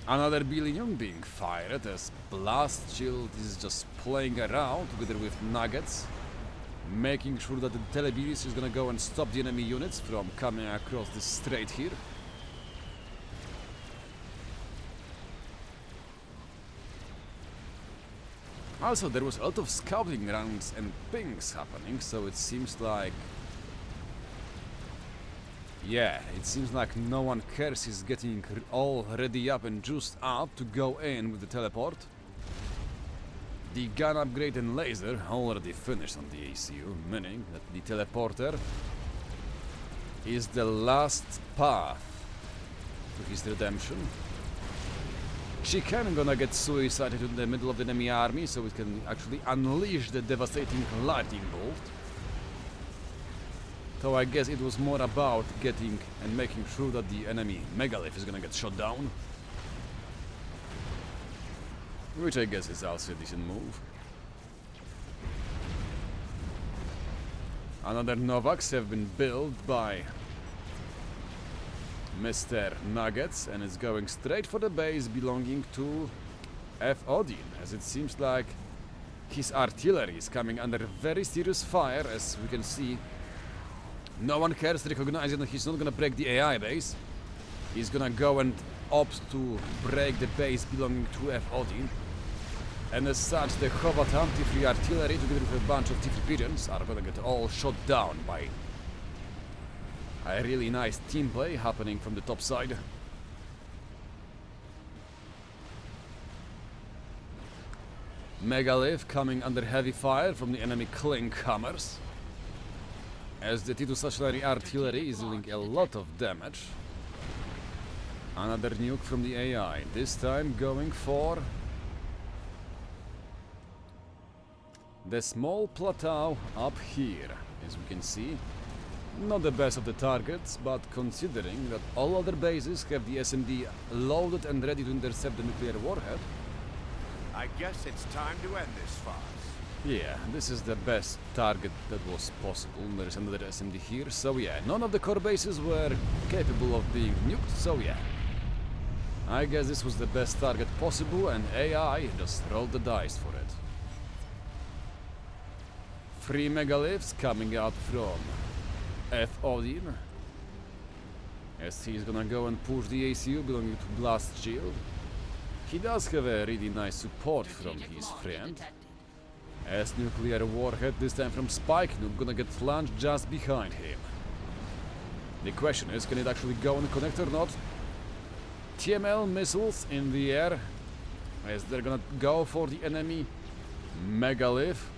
Another billion being fired as Blast Shield is just playing around together with Nuggets, making sure that the telemelee is gonna go and stop the enemy units from coming across this strait here. Also, there was a lot of scouting runs and pings happening, so it seems like... yeah, it seems like no one cares is getting all ready up and juiced up to go in with the teleport. The gun upgrade and laser already finished on the ACU, meaning that the teleporter is the last path to his redemption. Chicken gonna get suicided in the middle of the enemy army, so it can actually unleash the devastating lightning bolt. So I guess it was more about getting and making sure that the enemy megalith is gonna get shot down. Which I guess is also a decent move. Another Novax have been built by Mr. Nuggets, and it's going straight for the base belonging to F. Odin, as it seems like his artillery is coming under very serious fire, as we can see. No one cares, recognizing that he's not gonna break the AI base. He's gonna go and opt to break the base belonging to F. Odin. And as such, the Hovatam T3 artillery, together with a bunch of T3 pigeons, are gonna get all shot down by a really nice team play happening from the top side. Megalith coming under heavy fire from the enemy Clink hammers, as the T2 stationary artillery is dealing a lot of damage. Another nuke from the AI, this time going for the small plateau up here, as we can see. Not the best of the targets, but considering that all other bases have the SMD loaded and ready to intercept the nuclear warhead, I guess it's time to end this farce. yeah, this is the best target that was possible. There is another SMD here, so yeah, none of the core bases were capable of being nuked, so yeah. I guess this was the best target possible and AI just rolled the dice for it. 3 megaliths coming out from F Odin. As he's gonna go and push the ACU belonging to Blast Shield. He does have a really nice support from his friend. As nuclear warhead, this time from Spike, Noob gonna get launched just behind him. The question is, can it actually go and connect or not? TML missiles in the air, as they're gonna go for the enemy megalith.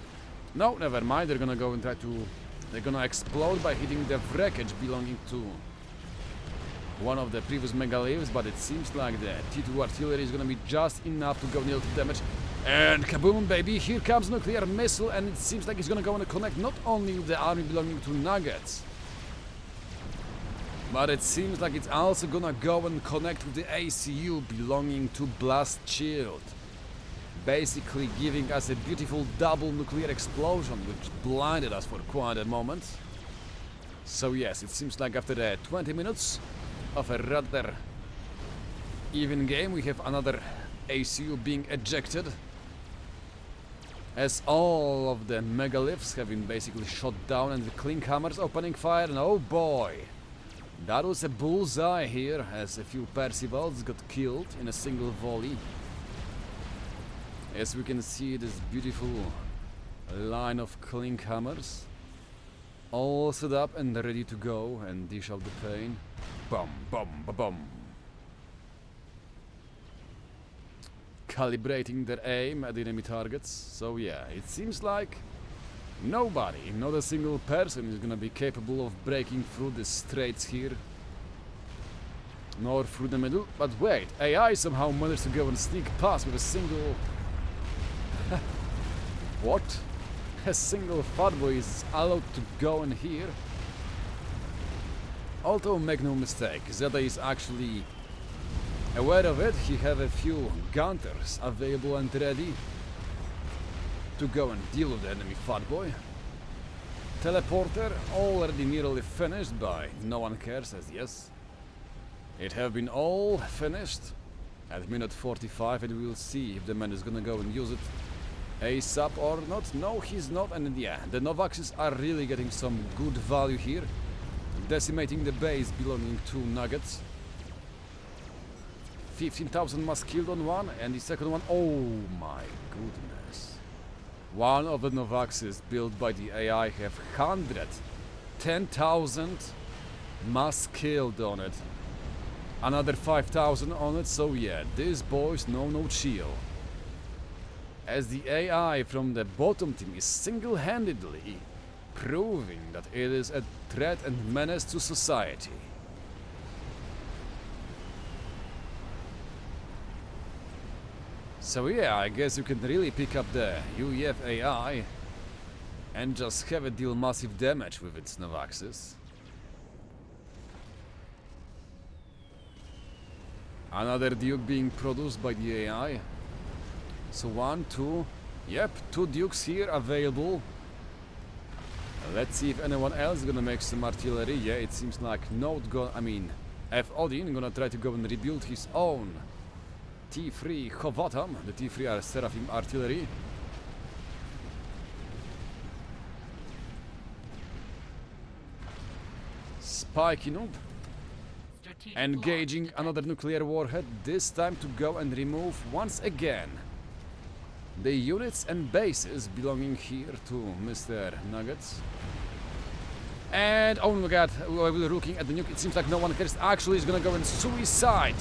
No, never mind, they're gonna go and try to... They're gonna explode by hitting the wreckage belonging to one of the previous megaliths, but it seems like the T2 artillery is gonna be just enough to go nil to damage. And kaboom, baby, here comes nuclear missile, and it seems like it's gonna go and connect not only with the army belonging to Nuggets, but it seems like it's also gonna go and connect with the ACU belonging to Blast Shield. Basically giving us a beautiful double nuclear explosion, which blinded us for quite a moment. So yes, it seems like after 20 minutes of a rather even game, we have another ACU being ejected, as all of the megaliths have been basically shot down and the Klinkhammers opening fire, and oh boy, that was a bullseye here, as a few Percivals got killed in a single volley. As we can see, this beautiful line of Klinkhammers all set up and ready to go and dish out the pain. Bum bum ba bum. Calibrating their aim at enemy targets. So yeah, it seems like nobody, not a single person is gonna be capable of breaking through the straits here. Nor through the middle. But wait, AI somehow managed to go and sneak past with a single... What? A single fatboy is allowed to go in here? Although make no mistake, Zeta is actually aware of it. He have a few gunters available and ready to go and deal with the enemy fatboy. Teleporter already nearly finished by no one cares, as yes, it have been all finished at minute 45, and we will see if the man is gonna go and use it ASAP or not. No, he's not, and yeah, the Novaxes are really getting some good value here, decimating the base belonging to Nuggets. 15,000 mass killed on one, and the second one, oh my goodness. One of the Novaxes built by the AI have 110,000 mass killed on it. Another 5,000 on it, so yeah, these boys know no chill. As the AI from the bottom team is single-handedly proving that it is a threat and menace to society. So yeah, I guess you can really pick up the UEF AI and just have it deal massive damage with its Novaxes. Another Duke being produced by the AI. So 1, 2, yep, 2 Dukes here available. Let's see if anyone else is gonna make some artillery. Yeah, it seems like F Odin gonna try to go and rebuild his own T3 Chovatam, the T3 are Seraphim artillery. Spiky Noob engaging another nuclear warhead, this time to go and remove once again the units and bases belonging here to Mr. Nuggets. And oh my god, we're looking at the nuke, it seems like no one cares. Actually is gonna go and suicide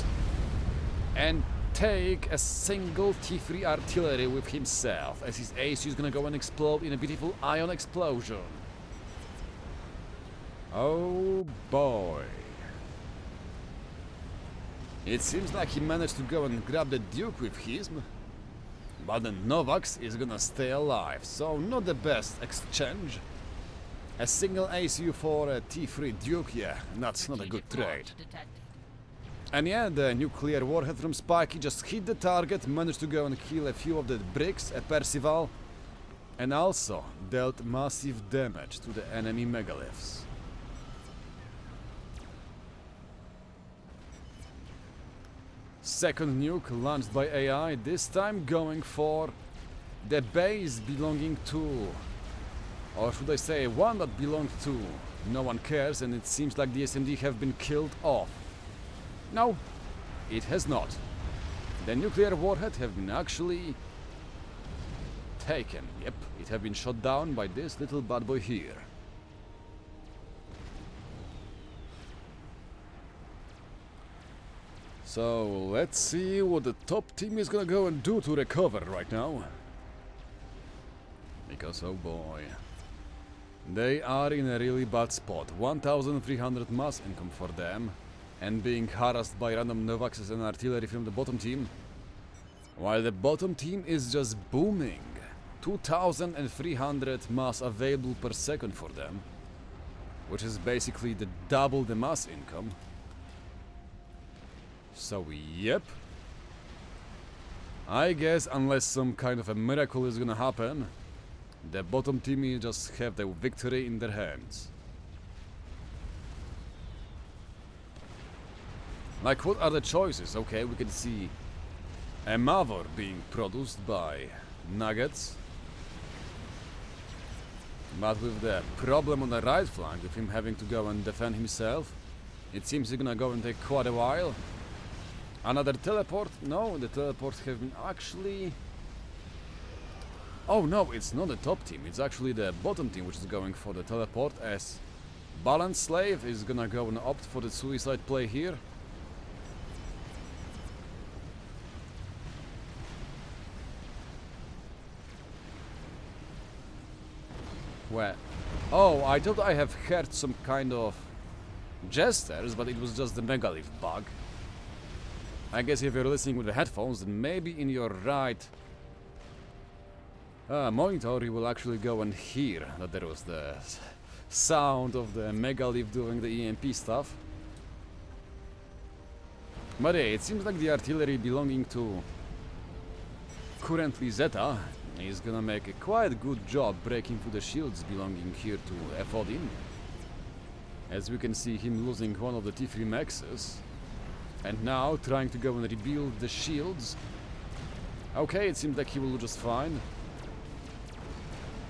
and take a single T3 artillery with himself, as his ACU is gonna go and explode in a beautiful ion explosion. Oh boy. It seems like he managed to go and grab the Duke with him, but the Novax is gonna stay alive, so not the best exchange. A single ACU for a T3 Duke, yeah, that's not a good trade. And yeah, the nuclear warhead from Spiky just hit the target, managed to go and kill a few of the bricks, a Percival, and also dealt massive damage to the enemy megaliths. second nuke launched by AI, this time going for the base belonging to, or should I say one that belonged to no one cares, and it seems like the SMD have been killed off. No, it has not. The nuclear warhead have been actually taken. Yep, it have been shot down by this little bad boy here. So let's see what the top team is gonna go and do to recover right now. Because oh boy, they are in a really bad spot. 1,300 mass income for them, and being harassed by random Novaxes and artillery from the bottom team, while the bottom team is just booming. 2,300 mass available per second for them, which is basically the double the mass income. So yep, I guess unless some kind of a miracle is gonna happen, the bottom team will just have the victory in their hands. Like, what are the choices? Okay, we can see a Mavor being produced by Nuggets, but with the problem on the right flank, with him having to go and defend himself, it seems he's gonna go and take quite a while. Another teleport? No, the teleports have been actually... Oh no, it's not the top team, it's actually the bottom team which is going for the teleport, as Balance Slave is gonna go and opt for the suicide play here. Where? Oh, I thought I have heard some kind of gestures, but it was just the megalith bug. I guess if you're listening with the headphones, then maybe in your right monitor you will actually go and hear that there was the sound of the megalith doing the EMP stuff. But yeah, it seems like the artillery belonging to currently Zeta is gonna make a quite good job breaking through the shields belonging here to F-Odin. As we can see him losing one of the T3 Maxes, and now trying to go and rebuild the shields. Okay, it seems like he will do just fine.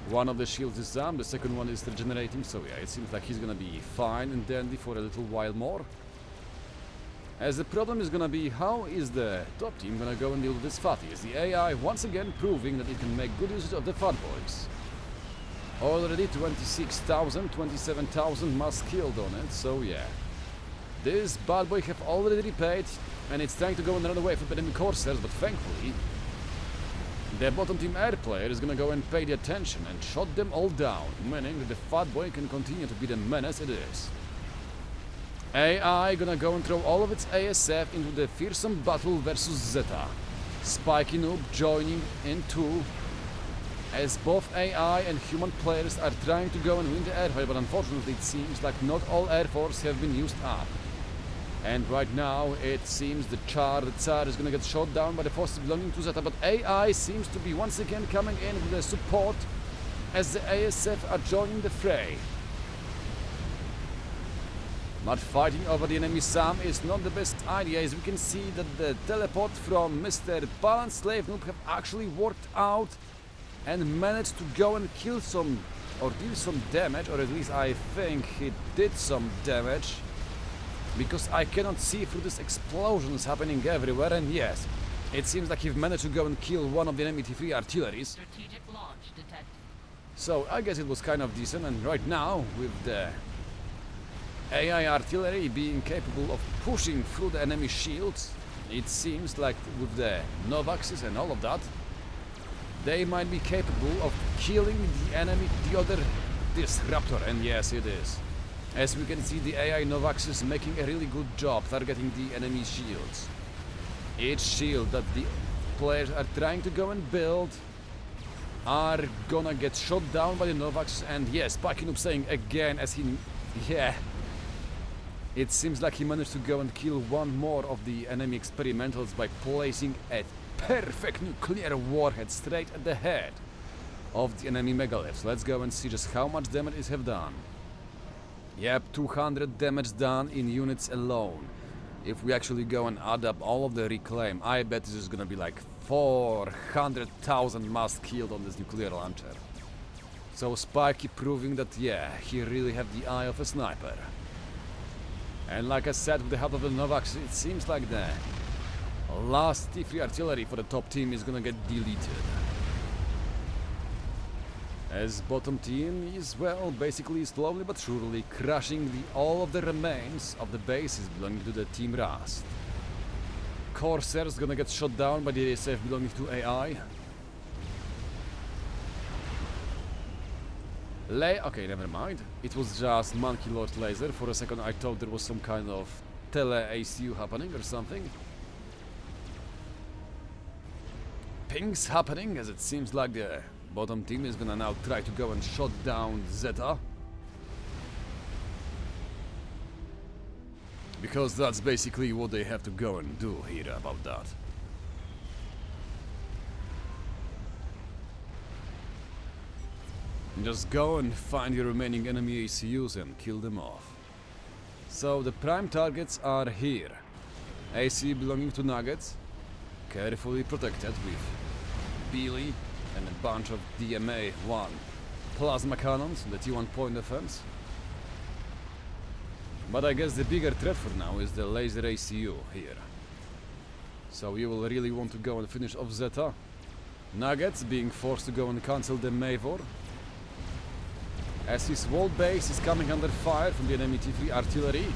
One of the shields is down, the second one is regenerating, so yeah, it seems like he's gonna be fine and dandy for a little while more. As the problem is gonna be, how is the top team gonna go and deal with this fatty? Is the AI once again proving that it can make good use of the fat boys? Already 26,000, 27,000 mass killed on it, so yeah. This bad boy have already repaid, and it's trying to go and run away from the enemy Corsairs, but thankfully the bottom team air player is gonna go and pay the attention and shot them all down, meaning that the fat boy can continue to be the menace it is. AI gonna go and throw all of its ASF into the fearsome battle versus Zeta. Spiky Noob joining in too, as both AI and human players are trying to go and win the airfight, but unfortunately it seems like not all air force have been used up. And right now it seems the Tsar is gonna get shot down by the forces belonging to Zeta, but AI seems to be once again coming in with the support as the ASF are joining the fray. But fighting over the enemy Sam is not the best idea, as we can see that the teleport from Mr. Balance Slave Noob have actually worked out and managed to go and kill some, or deal some damage, or at least I think he did some damage, because I cannot see through these explosions happening everywhere, and yes, it seems like he managed to go and kill one of the enemy T3 artilleries. Strategic launch detected. So I guess it was kind of decent, and right now, with the AI artillery being capable of pushing through the enemy shields, it seems like with the Novaxes and all of that, they might be capable of killing the enemy, the other disruptor, and yes it is. As we can see, the AI Novax is making a really good job targeting the enemy shields. Each shield that the players are trying to go and build are gonna get shot down by the Novax, and yes, Spiky Noob saying again as he... yeah. It seems like he managed to go and kill one more of the enemy experimentals by placing a perfect nuclear warhead straight at the head of the enemy megaliths. Let's go and see just how much damage it have done. Yep, 200 damage done in units alone. If we actually go and add up all of the reclaim, I bet this is gonna be like 400,000 must killed on this nuclear launcher. So Spikey proving that, yeah, he really have the eye of a sniper. And like I said, with the help of the Novaks, it seems like the last T3 artillery for the top team is gonna get deleted. As bottom team is, well, basically slowly but surely crushing all of the remains of the bases belonging to the Team Rust. Corsair's gonna get shot down by the ASF belonging to AI. Okay, never mind. It was just Monkey Lord Laser. For a second I thought there was some kind of tele-ACU happening or something. Pings happening, as it seems like the bottom team is gonna now try to go and shut down Zeta. Because that's basically what they have to go and do here about that. Just go and find your remaining enemy ACUs and kill them off. So the prime targets are here. AC belonging to Nuggets, carefully protected with Beely and a bunch of DMA-1 plasma cannons, the T1 point defense. But I guess the bigger threat for now is the laser ACU here. So you will really want to go and finish off Zeta. Nuggets being forced to go and cancel the Mavor, as his wall base is coming under fire from the enemy T3 artillery.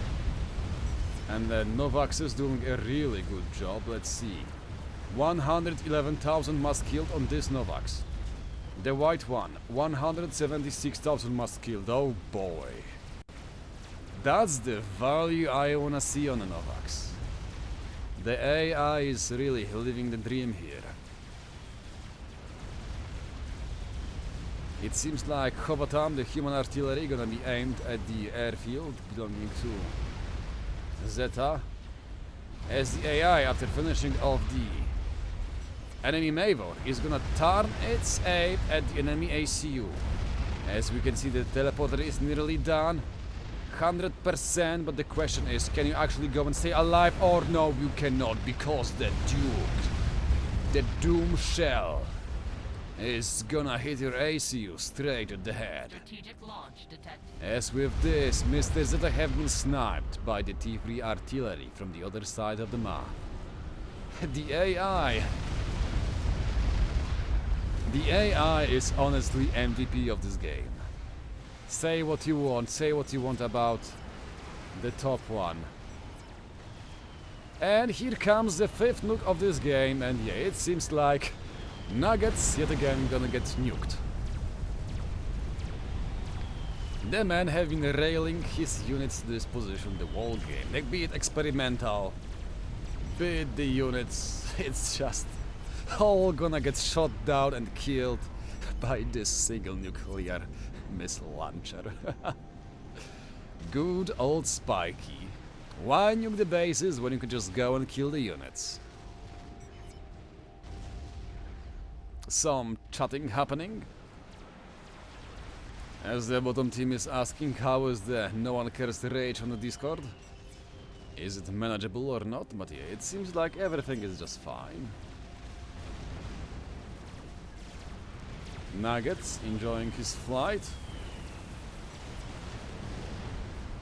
And the Novaks is doing a really good job. Let's see. 111,000 must killed on this Novaks. The white one, 176,000 must killed. Oh boy. That's the value I wanna see on the Novaks. The AI is really living the dream here. It seems like Hobotam, the human artillery, gonna be aimed at the airfield belonging to Zeta, as the AI, after finishing off the enemy Mavor, is gonna turn its aim at the enemy ACU. As we can see, the teleporter is nearly done, 100%, but the question is, can you actually go and stay alive? Or no, you cannot, because the Duke, the Doom Shell, is gonna hit your ACU straight at the head. Strategic launch detected. As with this, Mr. Zeta have been sniped by the T3 artillery from the other side of the map. The AI is honestly MVP of this game. Say what you want about the top one. And here comes the 5th nuke of this game, and yeah, it seems like Nuggets yet again gonna get nuked. The man have been railing his units to this position the whole game. Like, be it experimental, be it the units, it's just all gonna get shot down and killed by this single nuclear missile launcher. Good old Spikey. Why nuke the bases when you can just go and kill the units? Some chatting happening, as the bottom team is asking how is the no one cares rage on the Discord. Is it manageable or not? But yeah, it seems like everything is just fine. Nuggets enjoying his flight,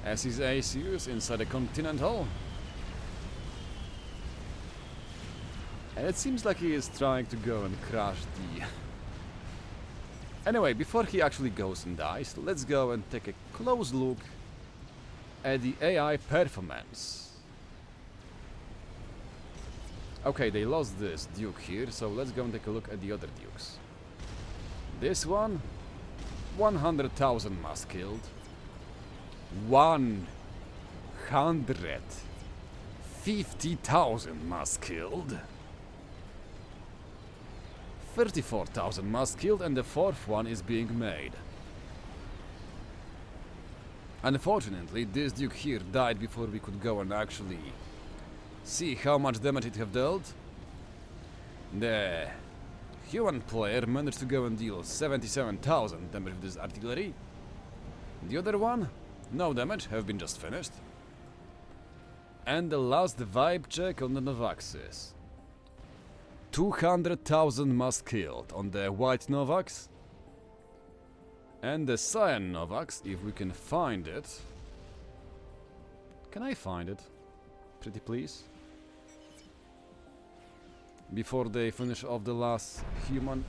as his ACU is inside a Continental. And it seems like he is trying to go and crash the... Anyway, before he actually goes and dies, let's go and take a close look at the AI performance. Okay, they lost this Duke here, so let's go and take a look at the other Dukes. This one, 100,000 mass killed. 150,000 mass killed. 34,000 mass killed, and the 4th one is being made. Unfortunately, this Duke here died before we could go and actually see how much damage it have dealt. The human player managed to go and deal 77,000 damage with this artillery. The other one, no damage, have been just finished. And the last vibe check on the Novaxes. 200,000 must killed on the white Novax. And the cyan Novax, if we can find it. Can I find it? Pretty please. Before they finish off the last human.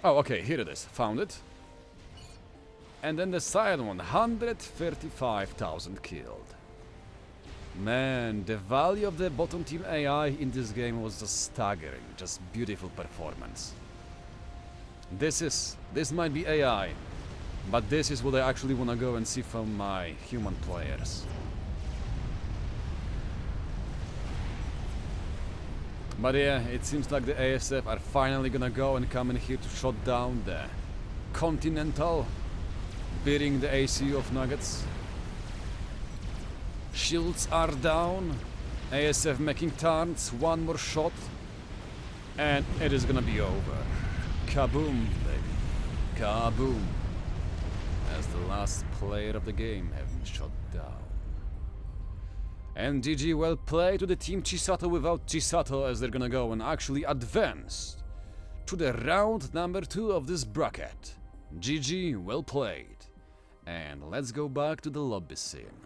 Oh, okay, here it is. Found it. And then the cyan one, 135,000 killed. Man, the value of the bottom team AI in this game was just staggering. Just beautiful performance. This might be AI, but this is what I actually wanna go and see from my human players. But yeah, it seems like the ASF are finally gonna go and come in here to shut down the Continental, beating the ACU of Nuggets. Shields are down, ASF making turns, one more shot, and it is gonna be over. Kaboom, baby. Kaboom. As the last player of the game have been shot down. And GG, well played to the team Chisato without Chisato, as they're gonna go and actually advance to the round number 2 of this bracket. GG, well played. And let's go back to the lobby scene.